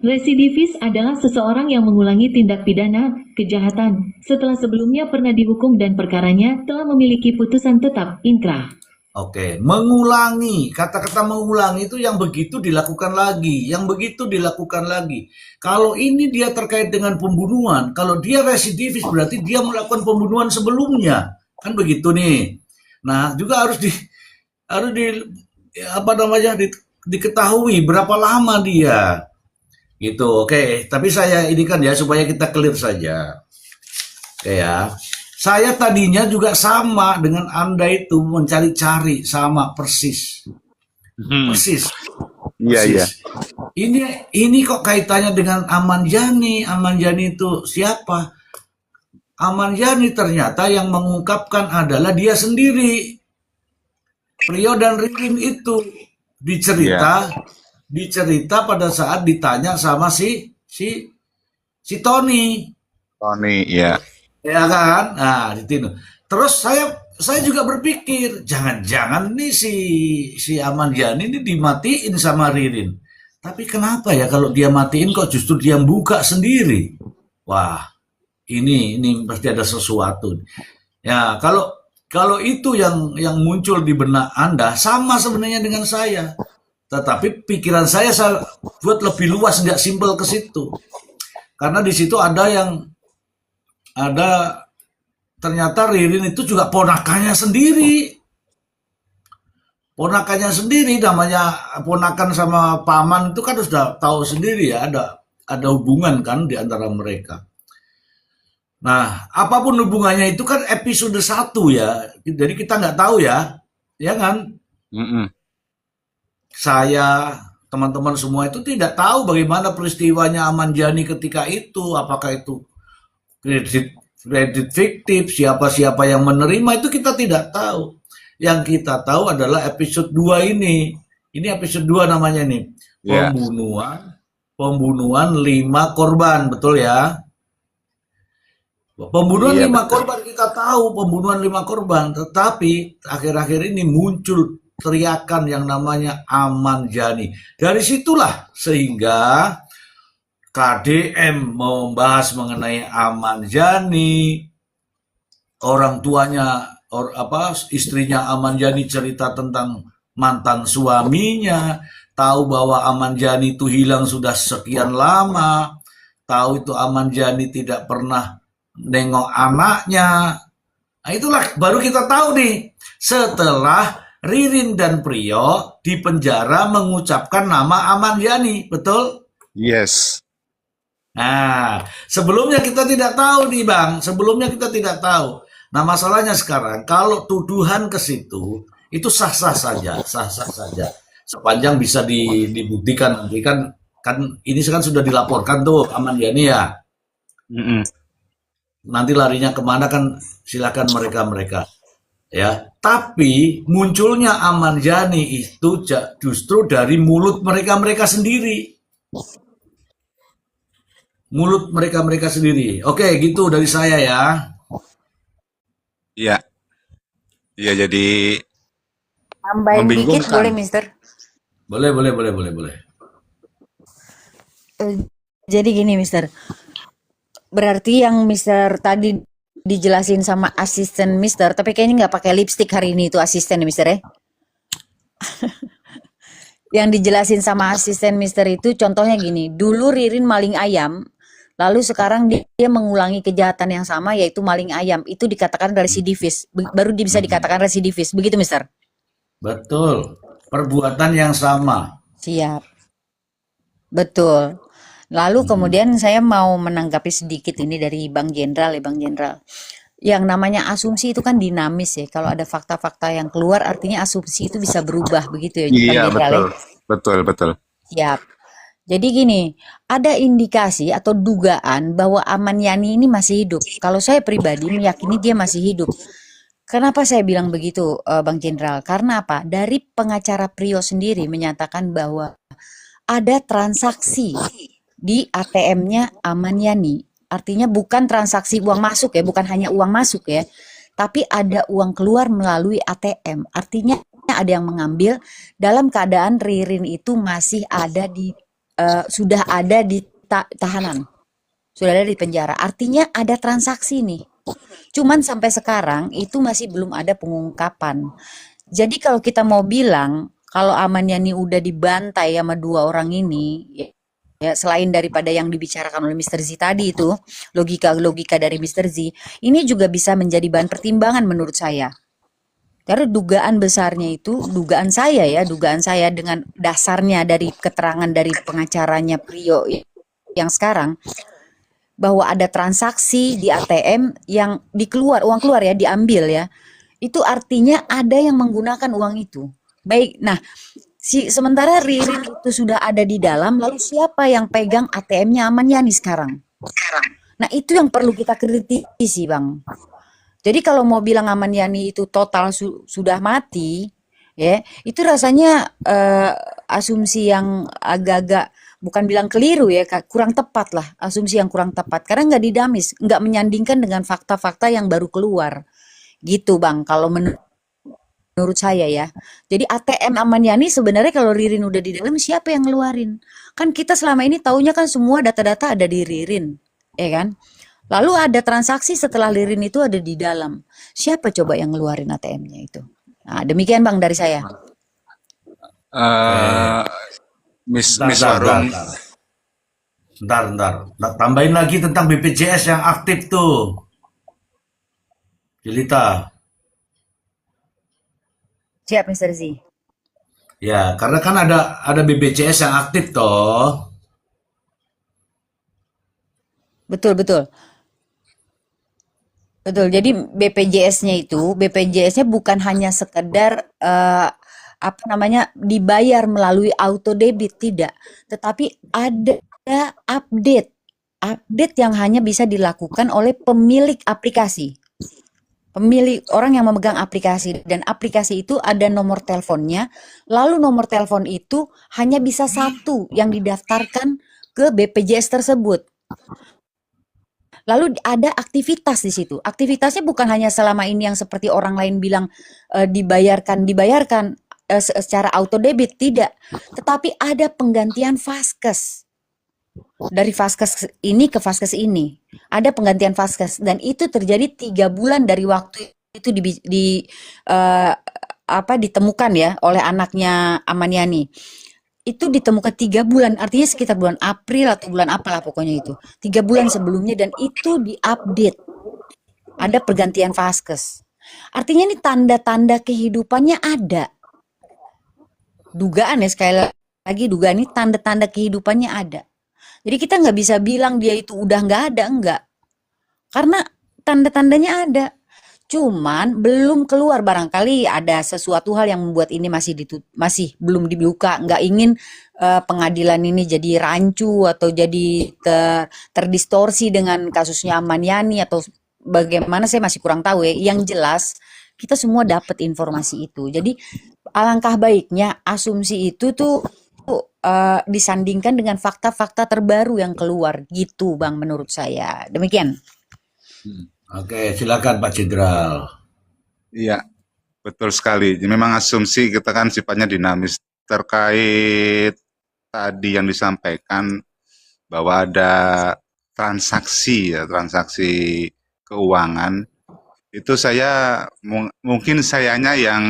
Residivis adalah seseorang yang mengulangi tindak pidana, kejahatan, setelah sebelumnya pernah dihukum dan perkaranya telah memiliki putusan tetap, inkrah. Oke, mengulangi. Kata-kata mengulangi itu yang begitu dilakukan lagi, yang begitu dilakukan lagi. Kalau ini dia terkait dengan pembunuhan, kalau dia residivis berarti dia melakukan pembunuhan sebelumnya. Kan begitu nih. Nah, juga harus diketahui berapa lama dia. Gitu. Oke, tapi saya ini kan ya supaya kita clear saja. Oke ya. Saya tadinya juga sama dengan Anda itu mencari-cari sama persis. Persis. Iya. Ini kok kaitannya dengan Ahmad Yani? Ahmad Yani itu siapa? Ahmad Yani ternyata yang mengungkapkan adalah dia sendiri. Prio dan Ririn itu dicerita pada saat ditanya sama si Tony. Tony, ya. Ya kan? Nah, terus saya juga berpikir, jangan-jangan nih si Ahmad Yani ini dimatiin sama Ririn. Tapi kenapa ya kalau dia matiin kok justru dia buka sendiri? Wah, ini pasti ada sesuatu. Ya, kalau itu yang muncul di benak Anda sama sebenarnya dengan saya. Tetapi pikiran saya buat lebih luas, nggak simpel ke situ. Karena di situ ada ternyata Ririn itu juga ponakannya sendiri. Ponakannya sendiri, namanya ponakan sama paman itu kan sudah tahu sendiri ya, ada hubungan kan di antara mereka. Nah, apapun hubungannya itu kan episode 1 ya. Jadi kita nggak tahu ya kan? Saya, teman-teman semua itu tidak tahu bagaimana peristiwanya Ahmad Yani ketika itu, apakah itu kredit fiktif, siapa-siapa yang menerima itu kita tidak tahu. Yang kita tahu adalah episode 2 ini. Ini episode 2 namanya nih. Pembunuhan 5 korban, betul ya? Pembunuhan 5 korban kita tahu, pembunuhan 5 korban, tetapi akhir-akhir ini muncul teriakan yang namanya Ahmad Yani. Dari situlah sehingga KDM membahas mengenai Ahmad Yani, orang tuanya, istrinya Ahmad Yani cerita tentang mantan suaminya, tahu bahwa Ahmad Yani itu hilang sudah sekian lama, tahu itu Ahmad Yani tidak pernah nengok anaknya. Nah, itulah baru kita tahu nih setelah Ririn dan Prio di penjara mengucapkan nama Ahmad Yani, betul? Yes. Nah, sebelumnya kita tidak tahu nih Bang, sebelumnya kita tidak tahu. Nah, masalahnya sekarang kalau tuduhan ke situ itu sah-sah saja. Sepanjang bisa dibuktikan nanti kan ini kan sudah dilaporkan tuh Ahmad Yani ya. Nanti larinya kemana kan silakan mereka. Ya, tapi munculnya Ahmad Yani itu justru dari mulut mereka sendiri. Mulut mereka sendiri. Oke, gitu dari saya ya. Iya. Iya, jadi Tambahin dikit membingungkan. boleh, Mister? Boleh. Jadi gini, Mister. Berarti yang Mister tadi dijelasin sama asisten Mister, tapi kayaknya nggak pakai lipstick hari ini itu asisten Mister ya? Yang dijelasin sama asisten Mister itu contohnya gini, dulu Ririn maling ayam, lalu sekarang dia mengulangi kejahatan yang sama yaitu maling ayam. Itu dikatakan residivis, baru bisa dikatakan residivis. Begitu Mister? Betul. Perbuatan yang sama. Siap. Betul. Lalu kemudian saya mau menanggapi sedikit ini dari Bang Jenderal ya Bang Jenderal. Yang namanya asumsi itu kan dinamis ya. Kalau ada fakta-fakta yang keluar artinya asumsi itu bisa berubah begitu ya Bang Iya, Jenderal ya. betul. Siap. Jadi gini, ada indikasi atau dugaan bahwa Aman Yani ini masih hidup. Kalau saya pribadi meyakini dia masih hidup. Kenapa saya bilang begitu, Bang Jenderal? Karena apa? Dari pengacara Prio sendiri menyatakan bahwa ada transaksi di ATM-nya Aman Yani. Artinya bukan transaksi uang masuk ya, bukan hanya uang masuk ya, tapi ada uang keluar melalui ATM. Artinya ada yang mengambil dalam keadaan Ririn itu masih ada di sudah ada di tahanan, sudah ada di penjara. Artinya ada transaksi nih. Cuman sampai sekarang itu masih belum ada pengungkapan. Jadi kalau kita mau bilang kalau Aman Yani udah dibantai sama dua orang ini, ya selain daripada yang dibicarakan oleh Mr. Z tadi itu, logika-logika dari Mr. Z, ini juga bisa menjadi bahan pertimbangan menurut saya. Karena dugaan besarnya itu, dugaan saya dengan dasarnya dari keterangan dari pengacaranya Prio yang sekarang, bahwa ada transaksi di ATM yang uang keluar ya, diambil ya. Itu artinya ada yang menggunakan uang itu. Baik, nah sementara Ririn itu sudah ada di dalam, lalu siapa yang pegang ATM-nya Aman Yani sekarang? Nah itu yang perlu kita kritisi Bang. Jadi kalau mau bilang Aman Yani itu total sudah mati, ya itu rasanya asumsi yang agak-agak bukan bilang keliru ya, kurang tepat lah, asumsi yang kurang tepat karena nggak didamis, nggak menyandingkan dengan fakta-fakta yang baru keluar, gitu Bang. Kalau menurut saya ya, jadi ATM Aman Yani sebenarnya kalau Ririn udah di dalam siapa yang ngeluarin? Kan kita selama ini taunya kan semua data-data ada di Ririn, ya kan? Lalu ada transaksi setelah Ririn itu ada di dalam. Siapa coba yang ngeluarin ATM-nya itu? Nah, demikian Bang dari saya. Miss Bentar, Warung, bentar. Tambahin lagi tentang BPJS yang aktif tuh. Jelita. Siap Mr. Z. Ya, karena kan ada BPJS yang aktif toh. Betul. Jadi BPJS-nya bukan hanya sekedar dibayar melalui auto debit, tidak, tetapi ada update yang hanya bisa dilakukan oleh pemilik aplikasi. Orang yang memegang aplikasi, dan aplikasi itu ada nomor teleponnya, lalu nomor telepon itu hanya bisa satu yang didaftarkan ke BPJS tersebut. Lalu ada aktivitas di situ. Aktivitasnya bukan hanya selama ini yang seperti orang lain bilang dibayarkan secara auto debit, tidak. Tetapi ada penggantian vaskes. Dari vaskes ini ke vaskes ini. Ada penggantian vaskes dan itu terjadi 3 bulan dari waktu itu ditemukan ya oleh anaknya Aman Yani. Itu ditemukan 3 bulan, artinya sekitar bulan April atau bulan apalah pokoknya itu. 3 bulan sebelumnya dan itu diupdate. Ada pergantian vaskes. Artinya ini tanda-tanda kehidupannya ada. Dugaan ya, sekali lagi dugaan ini tanda-tanda kehidupannya ada. Jadi kita nggak bisa bilang dia itu udah nggak ada, enggak. Karena tanda-tandanya ada. Cuman belum keluar, barangkali ada sesuatu hal yang membuat ini masih belum dibuka, nggak ingin pengadilan ini jadi rancu atau jadi terdistorsi dengan kasusnya Aman Yani atau bagaimana, saya masih kurang tahu ya. Yang jelas kita semua dapat informasi itu. Jadi alangkah baiknya asumsi itu tuh disandingkan dengan fakta-fakta terbaru yang keluar gitu Bang, menurut saya. Demikian. Oke, silakan Pak Jenderal. iya, betul sekali. Memang asumsi kita kan sifatnya dinamis. Terkait tadi yang disampaikan bahwa ada transaksi keuangan, itu saya mungkin sayanya yang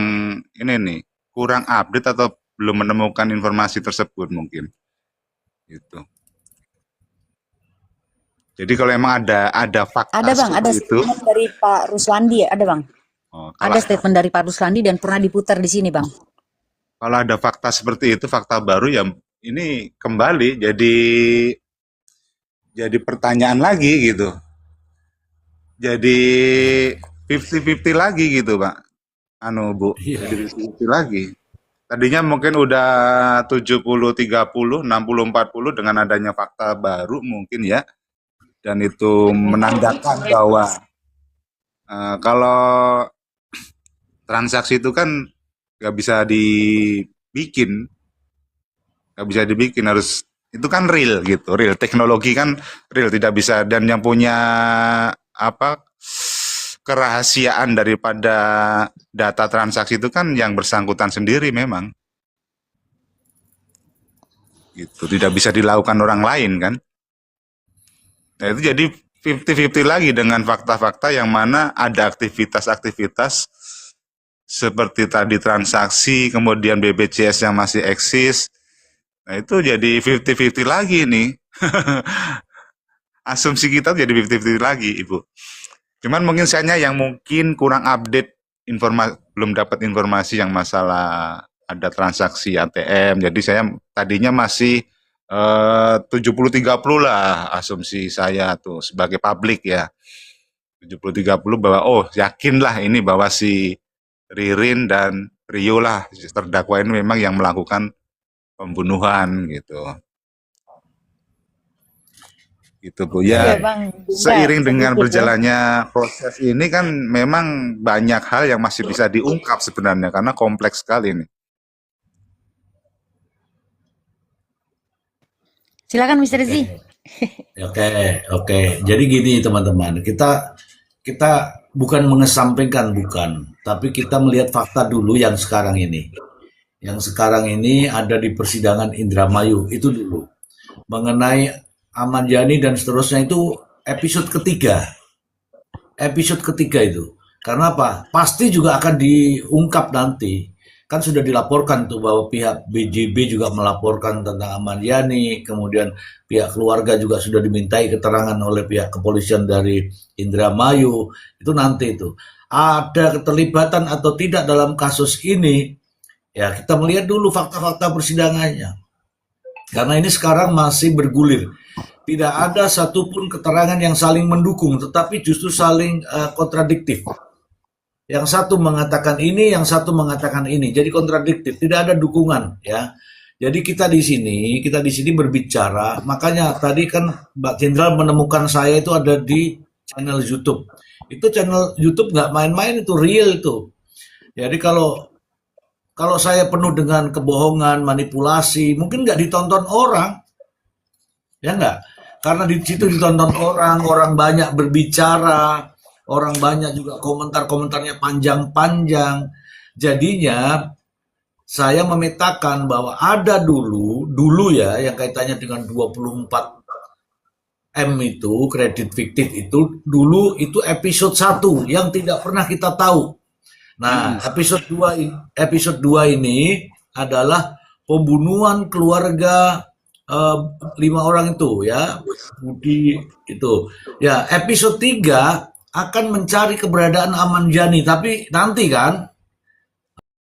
ini nih, kurang update atau belum menemukan informasi tersebut mungkin gitu. Jadi kalau emang ada fakta Ada Bang, ada seperti itu, statement dari Pak Ruswandi ya, ada Bang. oh, Ada statement dari Pak Ruswandi dan pernah diputar di sini Bang. kalau ada fakta seperti itu, fakta baru ya ini kembali jadi pertanyaan lagi gitu. Jadi 50-50 lagi gitu, Pak. Bu, Iya. jadi 50-50 lagi. Tadinya mungkin udah 70-30, 60-40 dengan adanya fakta baru mungkin ya. Dan itu menandakan bahwa kalau transaksi itu kan nggak bisa dibikin, harus itu kan real gitu, real teknologi kan real, tidak bisa, dan yang punya apa kerahasiaan daripada data transaksi itu kan yang bersangkutan sendiri memang gitu, tidak bisa dilakukan orang lain kan. Nah, itu jadi 50-50 lagi dengan fakta-fakta yang mana ada aktivitas-aktivitas seperti tadi transaksi, kemudian BPJS yang masih eksis. Nah, itu jadi 50-50 lagi nih. Asumsi kita jadi 50-50 lagi, Ibu. Cuman mungkin sayanya yang mungkin kurang update, belum dapat informasi yang masalah ada transaksi ATM. Jadi saya tadinya masih 70-30 lah asumsi saya tuh sebagai publik ya. 70-30 bahwa yakinlah ini bahwa si Ririn dan Rio lah terdakwa ini memang yang melakukan pembunuhan gitu. Gitu Bu Iya ya. Bang. Seiring Juga dengan sedikit ya. berjalannya proses ini kan memang banyak hal yang masih bisa diungkap sebenarnya karena kompleks sekali nih. Silakan Mr. Z. Oke. Jadi gini teman-teman, kita bukan mengesampingkan, bukan, tapi kita melihat fakta dulu yang sekarang ini. Yang sekarang ini ada di persidangan Indramayu itu dulu. Mengenai Ahmad Yani dan seterusnya itu episode ketiga. Episode ketiga itu. Karena apa? Pasti juga akan diungkap nanti. Kan sudah dilaporkan tuh bahwa pihak BJB juga melaporkan tentang Ahmad Yani, kemudian pihak keluarga juga sudah dimintai keterangan oleh pihak kepolisian dari Indramayu. Itu nanti itu. Ada keterlibatan atau tidak dalam kasus ini, ya kita melihat dulu fakta-fakta persidangannya. Karena ini sekarang masih bergulir. Tidak ada satupun keterangan yang saling mendukung, tetapi justru saling kontradiktif. Yang satu mengatakan ini, yang satu mengatakan ini. Jadi kontradiktif, tidak ada dukungan ya. Jadi kita di sini berbicara. Makanya tadi kan Mbak Jenderal menemukan saya itu ada di channel YouTube. Itu channel YouTube nggak main-main, itu real itu. Jadi kalau saya penuh dengan kebohongan, manipulasi, mungkin nggak ditonton orang, ya nggak? Karena di situ ditonton orang banyak berbicara. Orang banyak juga komentarnya panjang-panjang. Jadinya saya memetakan bahwa ada dulu ya yang kaitannya dengan 24 M itu, kredit fiktif itu, dulu itu episode 1 yang tidak pernah kita tahu. Nah, episode 2 ini adalah pembunuhan keluarga 5 orang itu ya. Budi itu. Ya, episode 3 akan mencari keberadaan Ahmad Yani, tapi nanti kan